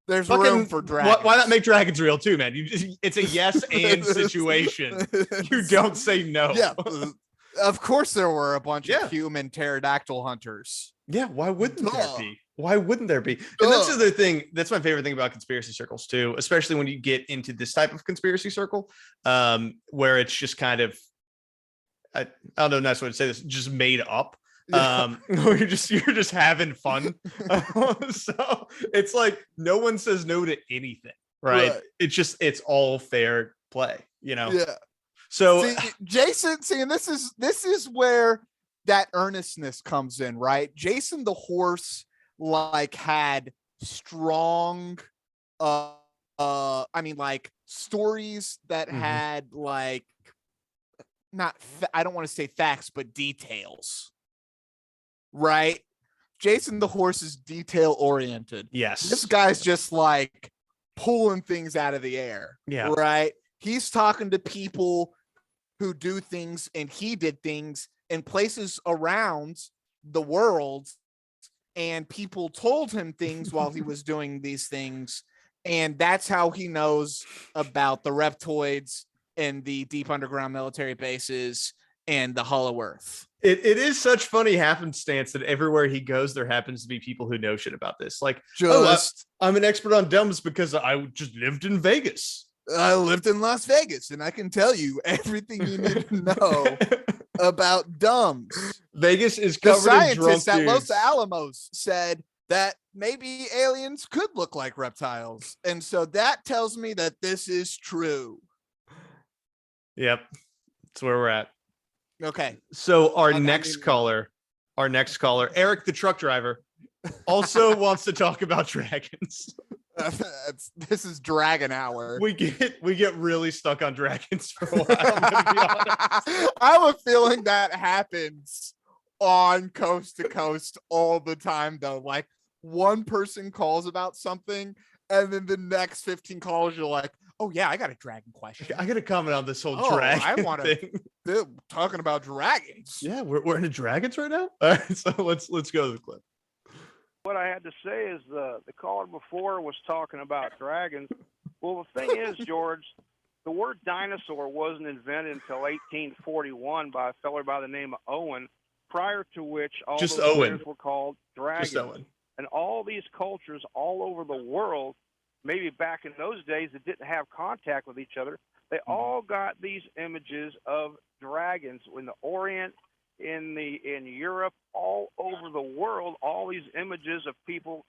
there's room for dragons. Why not make dragons real too, man? It's a yes and situation. You don't say no. Yeah, of course there were a bunch of human pterodactyl hunters. Yeah, why wouldn't there be? Why wouldn't there be? And that's the other thing. That's my favorite thing about conspiracy circles too, especially when you get into this type of conspiracy circle, where it's just kind of, I don't know, nice way to say this, just made up. You're just having fun. So it's like no one says no to anything, right? It's all fair play, Yeah. So Jason, and this is where that earnestness comes in, right? Jason the horse had strong stories that had I don't want to say facts, but details. Right? Jason the horse is detail oriented. Yes. This guy's just pulling things out of the air. Yeah. Right? He's talking to people who do things, and he did things in places around the world, and people told him things while he was doing these things, and that's how he knows about the reptoids and the deep underground military bases and the hollow earth. It is such funny happenstance that everywhere he goes, there happens to be people who know shit about this. I'm an expert on dumbs because I just lived in Vegas. I lived in Las Vegas, and I can tell you everything you need to know about dumbs. Vegas is covered in drunk scientists at dudes. Los Alamos said that maybe aliens could look like reptiles, and so that tells me that this is true. Yep, that's where we're at. Okay. So our next caller, Eric the truck driver, also wants to talk about dragons. This is Dragon Hour. We get really stuck on dragons for a while. I'm gonna be honest. I have a feeling that happens on Coast to Coast all the time, though. One person calls about something, and then the next 15 calls, you're like, oh yeah, I got a dragon question. I got to comment on this whole dragon I want thing. to talking about dragons. Yeah, we're into dragons right now. All right, so let's go to the clip. What I had to say is the caller before was talking about dragons. Well, the thing is, George, the word dinosaur wasn't invented until 1841 by a fellow by the name of Owen, prior to which all those words were called dragons. Just Owen. And all these cultures all over the world, maybe back in those days that didn't have contact with each other, they all got these images of dragons in the Orient, in Europe, all over the world, all these images of people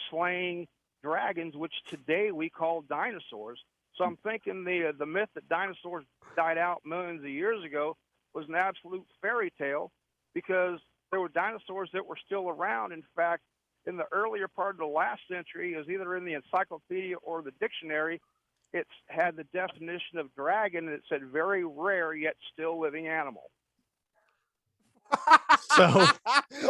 slaying dragons, which today we call dinosaurs. So I'm thinking the myth that dinosaurs died out millions of years ago was an absolute fairy tale, because there were dinosaurs that were still around. In fact, in the earlier part of the last century, it was either in the encyclopedia or the dictionary, It's had the definition of dragon, and it said very rare yet still living animal. So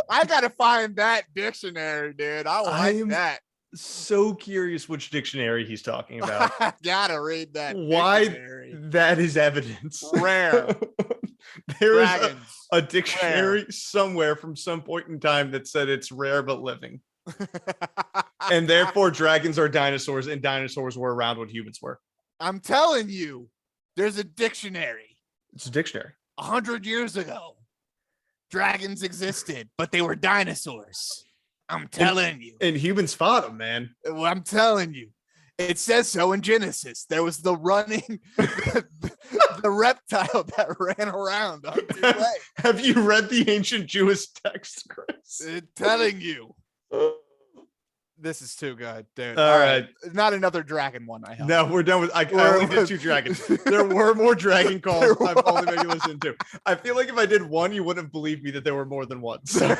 I gotta find that dictionary, dude. I like I'm that. so curious which dictionary he's talking about. I gotta read that. Why Dictionary. that is evidence. Rare. There is Dragons. a dictionary somewhere from some point in time that said it's rare but living. And therefore dragons are dinosaurs, and dinosaurs were around when humans were. I'm telling you, there's a dictionary. It's a dictionary. 100 years ago, dragons existed, but they were dinosaurs. I'm telling you. And humans fought them, man. Well, I'm telling you. It says so in Genesis. There was the running, the reptile that ran around on two legs. Have you read the ancient Jewish text, Chris? I'm telling you. This is too good, dude. All right. Not another dragon one, I hope. No, we're done with. I only did 2 dragons. There were more dragon calls. I've only made you listen to. I feel like if I did one, you wouldn't have believed me that there were more than one. So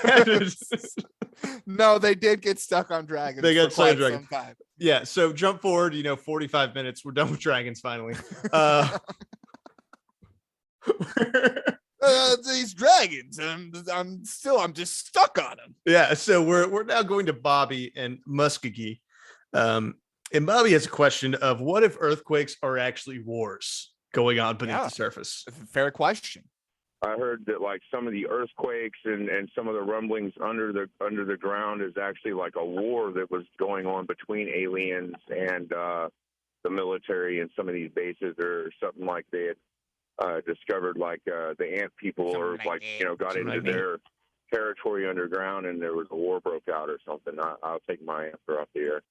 No, they did get stuck on dragons. They got for quite stuck on dragons. some time. yeah. So jump forward. 45 minutes. We're done with dragons finally. These dragons, I'm just stuck on them. Yeah. So we're now going to Bobby and Muskogee. And Bobby has a question of what if earthquakes are actually wars going on beneath the surface? Fair question. I heard that like some of the earthquakes and some of the rumblings under the ground is actually like a war that was going on between aliens and the military and some of these bases, or something like they had discovered like the ant people or like got into their territory underground and there was a war broke out or something. I'll take my answer off the air.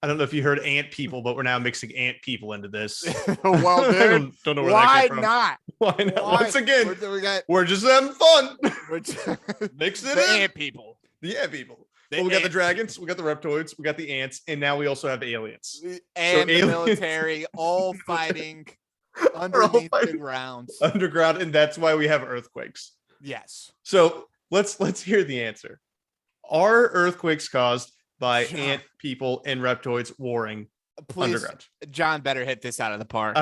I don't know if you heard ant people, but we're now mixing ant people into this. Well, dude, don't know where why that came from. not? Why not? Why? Once again, We we're just having fun. Mix it the in. ant people. The ant people. Well, we got the dragons, we got the reptoids, we got the ants, and now we also have aliens. And the military all fighting underneath the ground. Underground, and that's why we have earthquakes. Yes. So let's hear the answer. Are earthquakes caused by ant people and reptoids warring underground? John better hit this out of the park.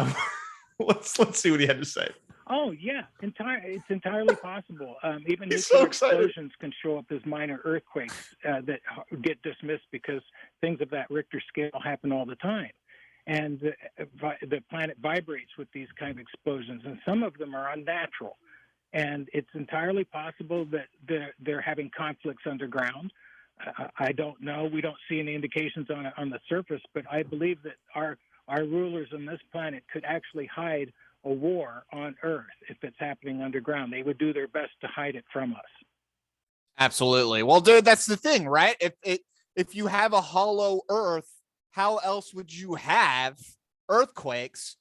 Let's see what he had to say. Oh yeah, it's entirely possible. Even He's nuclear so excited. explosions can show up as minor earthquakes that get dismissed because things of that Richter scale happen all the time, and the planet vibrates with these kind of explosions, and some of them are unnatural, and it's entirely possible that they're having conflicts underground. I don't know. We don't see any indications on the surface, but I believe that our rulers on this planet could actually hide a war on Earth if it's happening underground. They would do their best to hide it from us. Absolutely. Well, dude, that's the thing, right? If you have a hollow Earth, how else would you have earthquakes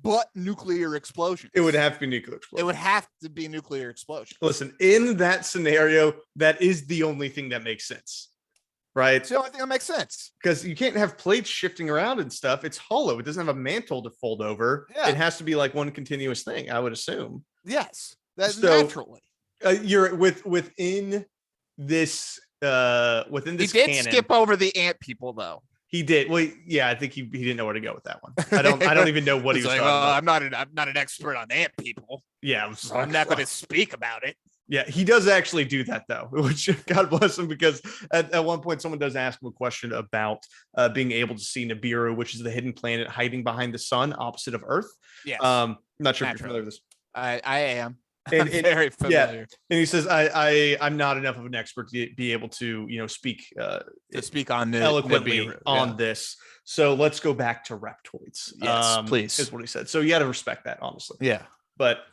but nuclear explosions? It would have to be nuclear explosion. It would have to be nuclear explosion. Listen, in that scenario, that is the only thing that makes sense, right? It's the only thing that makes sense. Because you can't have plates shifting around and stuff. It's hollow. It doesn't have a mantle to fold over. Yeah. It has to be like one continuous thing, I would assume. Yes, that's So, naturally. You're within this within He this did canon. skip over the ant people, though. He did. Well, yeah, I think he didn't know where to go with that one. I don't even know what he He's was like, talking about. I'm not an expert on ant people. Yeah, So I'm not going to speak about it. Yeah, he does actually do that though, which God bless him, because at one point someone does ask him a question about being able to see Nibiru, which is the hidden planet hiding behind the sun opposite of Earth. Yes. Not sure if you're Naturally. familiar with this. I am. And- I'm and- very familiar. And he says, I'm not enough of an expert to be able to, speak To speak on the eloquently Nibiru, on yeah. this. So let's go back to reptoids. Yes, please. Is what he said. So you got to respect that, honestly. Yeah. But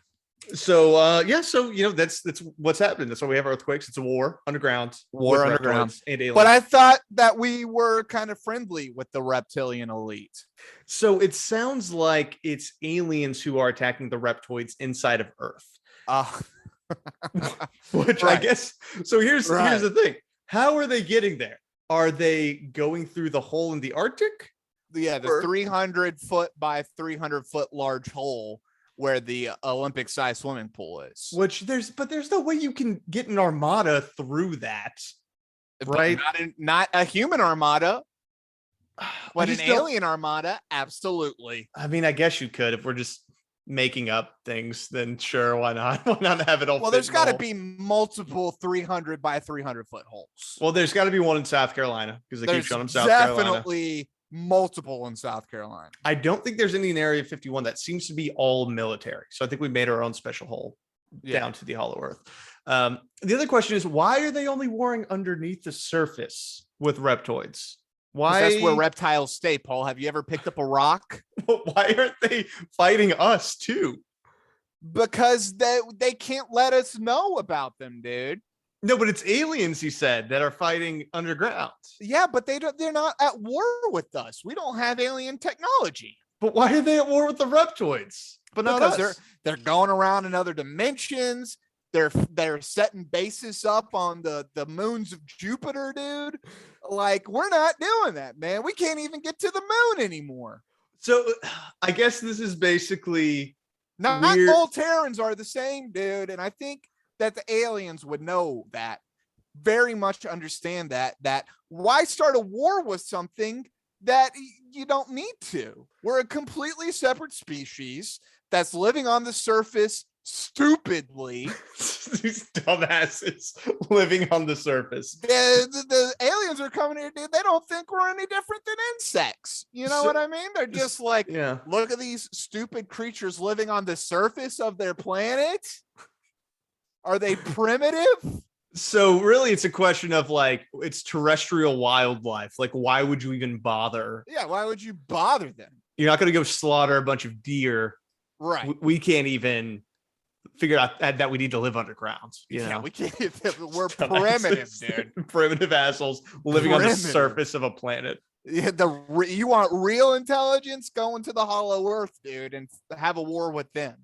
so that's what's happening. That's why we have earthquakes. It's a war underground. War with underground. reptoids and aliens. But I thought that we were kind of friendly with the reptilian elite. So it sounds like it's aliens who are attacking the reptoids inside of Earth. Which I Right. guess. So here's Right. the thing. How are they getting there? Are they going through the hole in the Arctic? Yeah, the Or- 300-foot by 300-foot large hole where the Olympic-sized swimming pool is. Which there's no way you can get an armada through that. But right. Not a human armada. But an just don't- alien armada, absolutely. I mean, I guess you could if we're just making up things. Then sure, why not? Why not have it all? Well, fit there's in got to all? be multiple 300 by 300 foot holes. Well, there's got to be one in South Carolina because they keep There's showing them South Carolina. definitely multiple in South Carolina. I don't think there's any in Area 51. That seems to be all military. So I think we made our own special hole down to the Hollow Earth. The other question is, why are they only warring underneath the surface with reptoids? Why? That's where reptiles stay, Paul. Have you ever picked up a rock? Why aren't they fighting us too? Because they can't let us know about them, dude. No, but it's aliens, he said, that are fighting underground. Yeah, but they're not at war with us. We don't have alien technology. But why are they at war with the reptoids? But not Because us. they're going around in other dimensions. They're setting bases up on the moons of Jupiter, dude. Like, we're not doing that, man. We can't even get to the moon anymore. So I guess this is basically Not weird. all Terrans are the same, dude. And I think that the aliens would know that, very much understand that why start a war with something that you don't need to? We're a completely separate species that's living on the surface stupidly. These dumbasses living on the surface. The aliens are coming here, dude. They don't think we're any different than insects. You know So- what I mean? They're just like, Yeah. look at these stupid creatures living on the surface of their planet. Are they primitive? So really it's a question of like, it's terrestrial wildlife. Like, why would you even bother? Yeah, why would you bother them? You're not going to go slaughter a bunch of deer. Right. We can't even figure out that we need to live underground. You know? Yeah, we can't. We're primitive, dude. Primitive assholes living on the Primitive. surface of a planet. Yeah, you want real intelligence? Go into the Hollow Earth, dude, and have a war with them.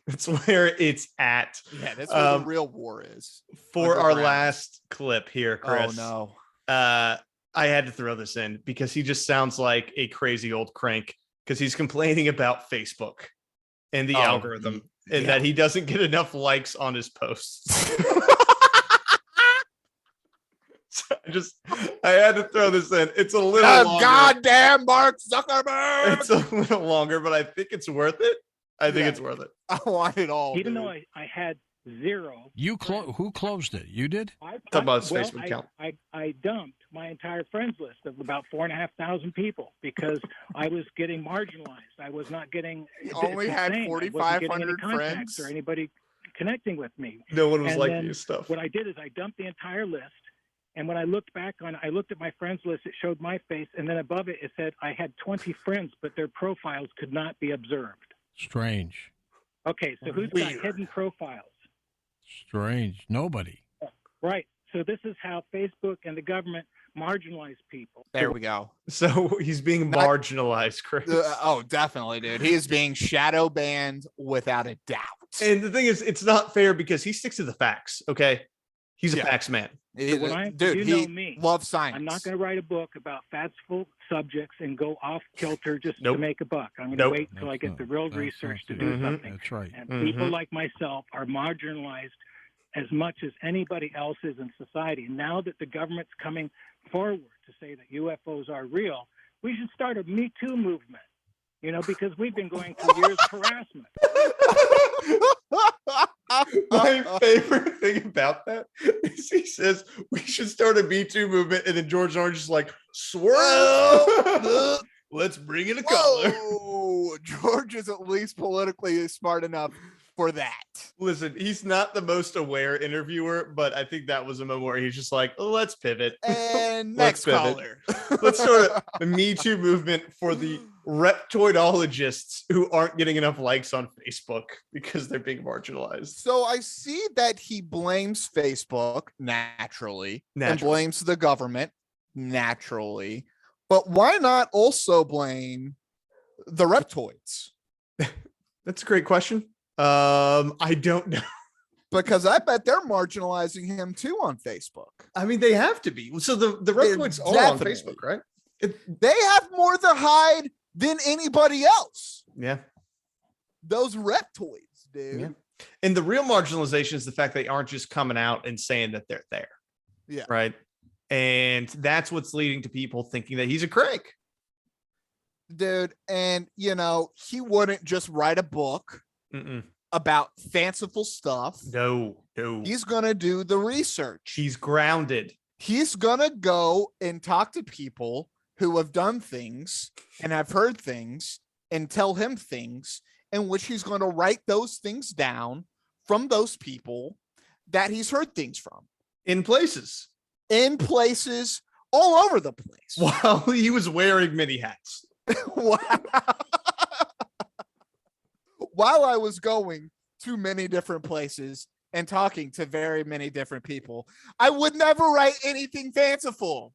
That's where it's at. Yeah, that's where the real war is. For our Underground. last clip here, Chris. Oh no. I had to throw this in because he just sounds like a crazy old crank because he's complaining about Facebook and the algorithm and that he doesn't get enough likes on his posts. So I had to throw this in. It's a little longer. Goddamn Mark Zuckerberg. It's a little longer, but I think it's worth it. I think it's worth it. I want it all. Even dude. though I had zero. Who closed it? You did? Talk about his Facebook account. I dumped my entire friends list of about 4,500 people because I was getting marginalized. I was not getting. You only it's had insane. I wasn't getting 4,500 any contacts friends? or anybody connecting with me. No one was And liking then his stuff. What I did is I dumped the entire list. And when I looked back I looked at my friends list, it showed my face. And then above it, it said I had 20 friends, but their profiles could not be observed. Strange. Okay, so who's got hidden profiles? Strange. Nobody. Right. So this is how Facebook and the government marginalize people. There we go. So he's being marginalized, Chris. Oh, definitely, dude. He is being shadow banned without a doubt. And the thing is, it's not fair because he sticks to the facts. Okay, he's a facts man. Dude, you he know me. loves science. I'm not going to write a book about fanciful subjects and go off kilter just Nope. to make a buck. I'm going Nope. to wait until I get the real research to do Mhm. something. That's right. And people like myself are marginalized as much as anybody else is in society. And now that the government's coming forward to say that UFOs are real, we should start a Me Too movement, because we've been going through years of harassment. My favorite thing about that is he says we should start a Me Too movement, and then George Orange is like, swerve. Let's bring in a color. Whoa, George is at least politically smart enough for that. Listen, he's not the most aware interviewer, but I think that was a moment where he's just like, let's pivot. And Let's next pivot. caller. Let's start a Me Too movement for the reptoidologists who aren't getting enough likes on Facebook because they're being marginalized. So I see that he blames Facebook naturally and Naturally. blames the government naturally. But why not also blame the reptoids? That's a great question. I don't know. Because I bet they're marginalizing him too on Facebook. I mean, they have to be. So the reptoids are on Definitely. Facebook, right? They have more to hide than anybody else. Yeah. Those reptoids, dude. Yeah. And the real marginalization is the fact they aren't just coming out and saying that they're there. Yeah. Right. And that's what's leading to people thinking that he's a crank. dude. And he wouldn't just write a book about fanciful stuff. No. He's gonna do the research. He's grounded. He's gonna go and talk to people who have done things and have heard things and tell him things, in which he's going to write those things down from those people that he's heard things from. In places all over the place. While he was wearing mini hats. Wow. While I was going to many different places and talking to very many different people, I would never write anything fanciful.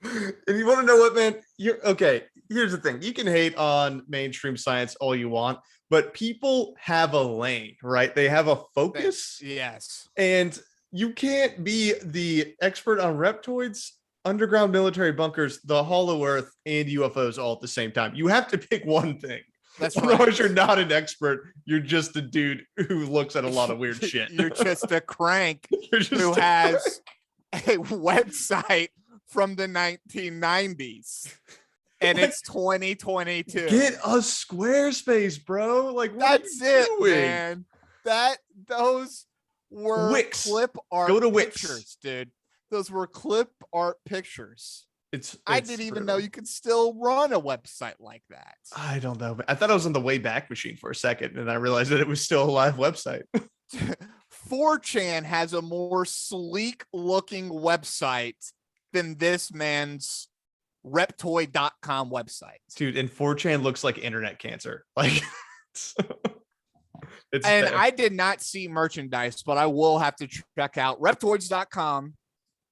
And you want to know what, man? Here's the thing. You can hate on mainstream science all you want, but people have a lane, right? They have a focus. Yes. And you can't be the expert on reptoids, underground military bunkers, the hollow earth, and UFOs all at the same time. You have to pick one thing. That's Otherwise, right. you're not an expert. You're just a dude who looks at a lot of weird shit. You're just a crank who has a website from the 1990s. And it's 2022. Get a Squarespace, bro. Like, what that's are you it, doing? man. Those were Wix. clip art Go to Wix. pictures, dude. Those were clip art pictures. I didn't even know you could still run a website like that. I don't know. I thought I was on the Wayback Machine for a second, and I realized that it was still a live website. 4chan has a more sleek looking website than this man's Reptoid.com website. Dude, and 4chan looks like internet cancer. Like, it's and bad. I did not see merchandise, but I will have to check out Reptoids.com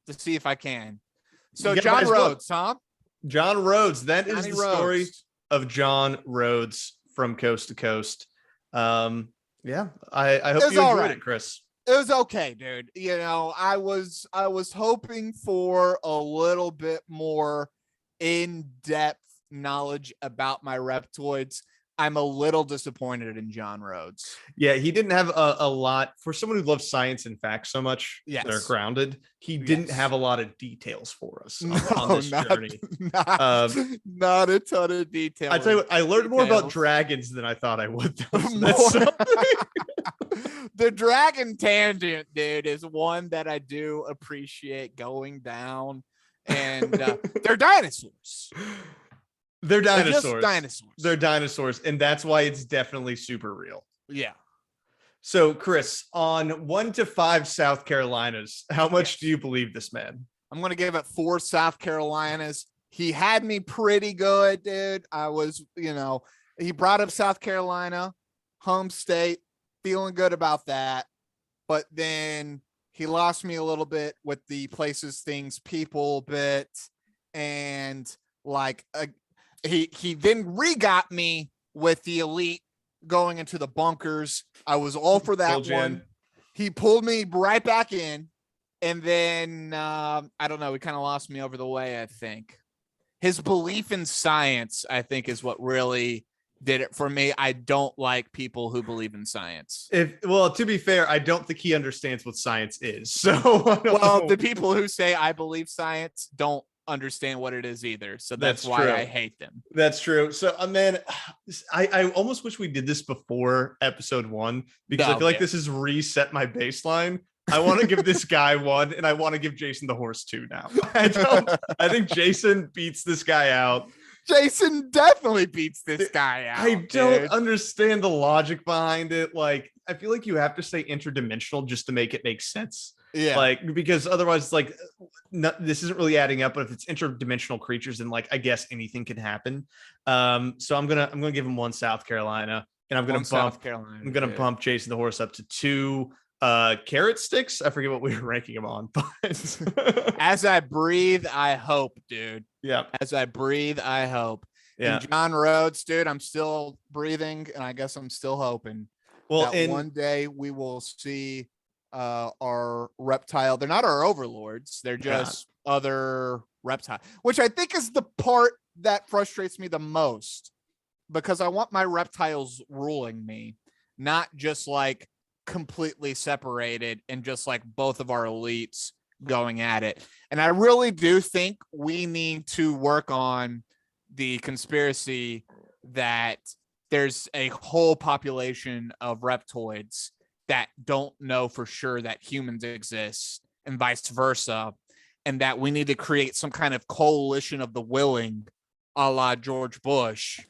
to see if I can. So You gotta buy John his book. Rhodes, huh? John Rhodes. That is Johnny the Rhodes. story of John Rhodes from coast to coast. Yeah, I hope you enjoyed it, Chris. It was okay, dude. I was hoping for a little bit more in-depth knowledge about my reptoids. I'm a little disappointed in John Rhodes. Yeah, he didn't have a lot for someone who loves science and facts so much. Yes. They're grounded. He didn't have a lot of details for us on this journey. Not a ton of detail. I tell you what, I learned more about dragons than I thought I would. Though, so that's More- something. The dragon tangent, dude, is one that I do appreciate going down. And they're dinosaurs. They're They're just dinosaurs. dinosaurs. They're dinosaurs, and that's why it's definitely super real. Yeah. So, Chris, on 1 to 5 South Carolinas, how much do you believe this man? I'm going to give it 4 South Carolinas. He had me pretty good, dude. I was, he brought up South Carolina, home state, feeling good about that. But then he lost me a little bit with the places, things, people bit. And he then re-got me with the elite going into the bunkers. I was all for that one. He pulled me right back in. And then, I don't know, he kind of lost me over the way, I think. His belief in science, I think, is what really did it for me. I don't like people who believe in science. To be fair, I don't think he understands what science is. So, the people who say I believe science don't understand what it is either. So that's why true. I hate them. That's true. So, man, I almost wish we did this before episode 1 because I feel like this has reset my baseline. I want to give this guy 1, and I want to give Jason the horse 2 now. I think Jason beats this guy out. Jason definitely beats this guy out. I don't understand the logic behind it. Like, I feel like you have to say interdimensional just to make it make sense. Yeah. Because otherwise, this isn't really adding up. But if it's interdimensional creatures, then I guess anything can happen. So I'm gonna give him 1 South Carolina, and I'm gonna bump Jason the horse up to 2 carrot sticks. I forget what we were ranking him on, but as I breathe, I hope, dude. Yeah. As I breathe, I hope. Yeah. And John Rhodes, dude, I'm still breathing, and I guess I'm still hoping. Well, that one day we will see our reptile. They're not our overlords. They're just other reptile, which I think is the part that frustrates me the most, because I want my reptiles ruling me, not just completely separated and just both of our elites going at it. And I really do think we need to work on the conspiracy that there's a whole population of reptoids that don't know for sure that humans exist and vice versa, and that we need to create some kind of coalition of the willing, a la George Bush,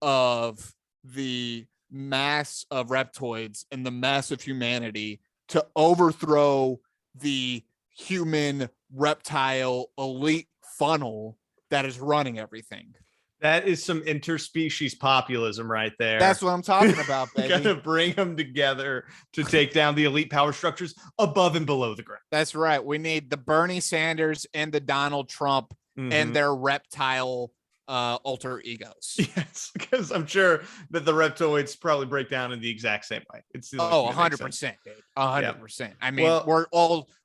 of the mass of reptoids and the mass of humanity to overthrow the human reptile elite funnel that is running everything. That is some interspecies populism right there. That's what I'm talking about, baby. Gotta bring them together to take down the elite power structures above and below the ground. That's right. We need the Bernie Sanders and the Donald Trump and their reptile alter egos. Yes, because I'm sure that the reptoids probably break down in the exact same way. It's 100%, 100%. I mean, Well,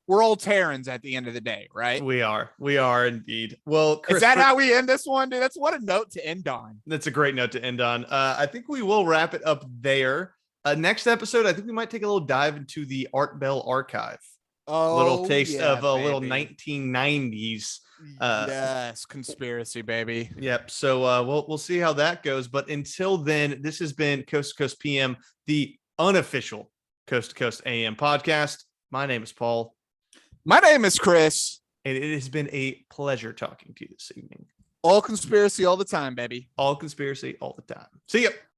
we're all Terrans at the end of the day, right? we are indeed. Well, Chris, is that how we end this one, dude? That's what a note to end on. That's a great note to end on. I think we will wrap it up there. Next episode, I think we might take a little dive into the Art Bell archive. Little taste of a little 1990s. Yes, conspiracy, baby. Yep. So we'll see how that goes. But until then, this has been Coast to Coast PM, the unofficial Coast to Coast AM podcast. My name is Paul. My name is Chris. And it has been a pleasure talking to you this evening. All conspiracy all the time, baby. All conspiracy all the time. See ya.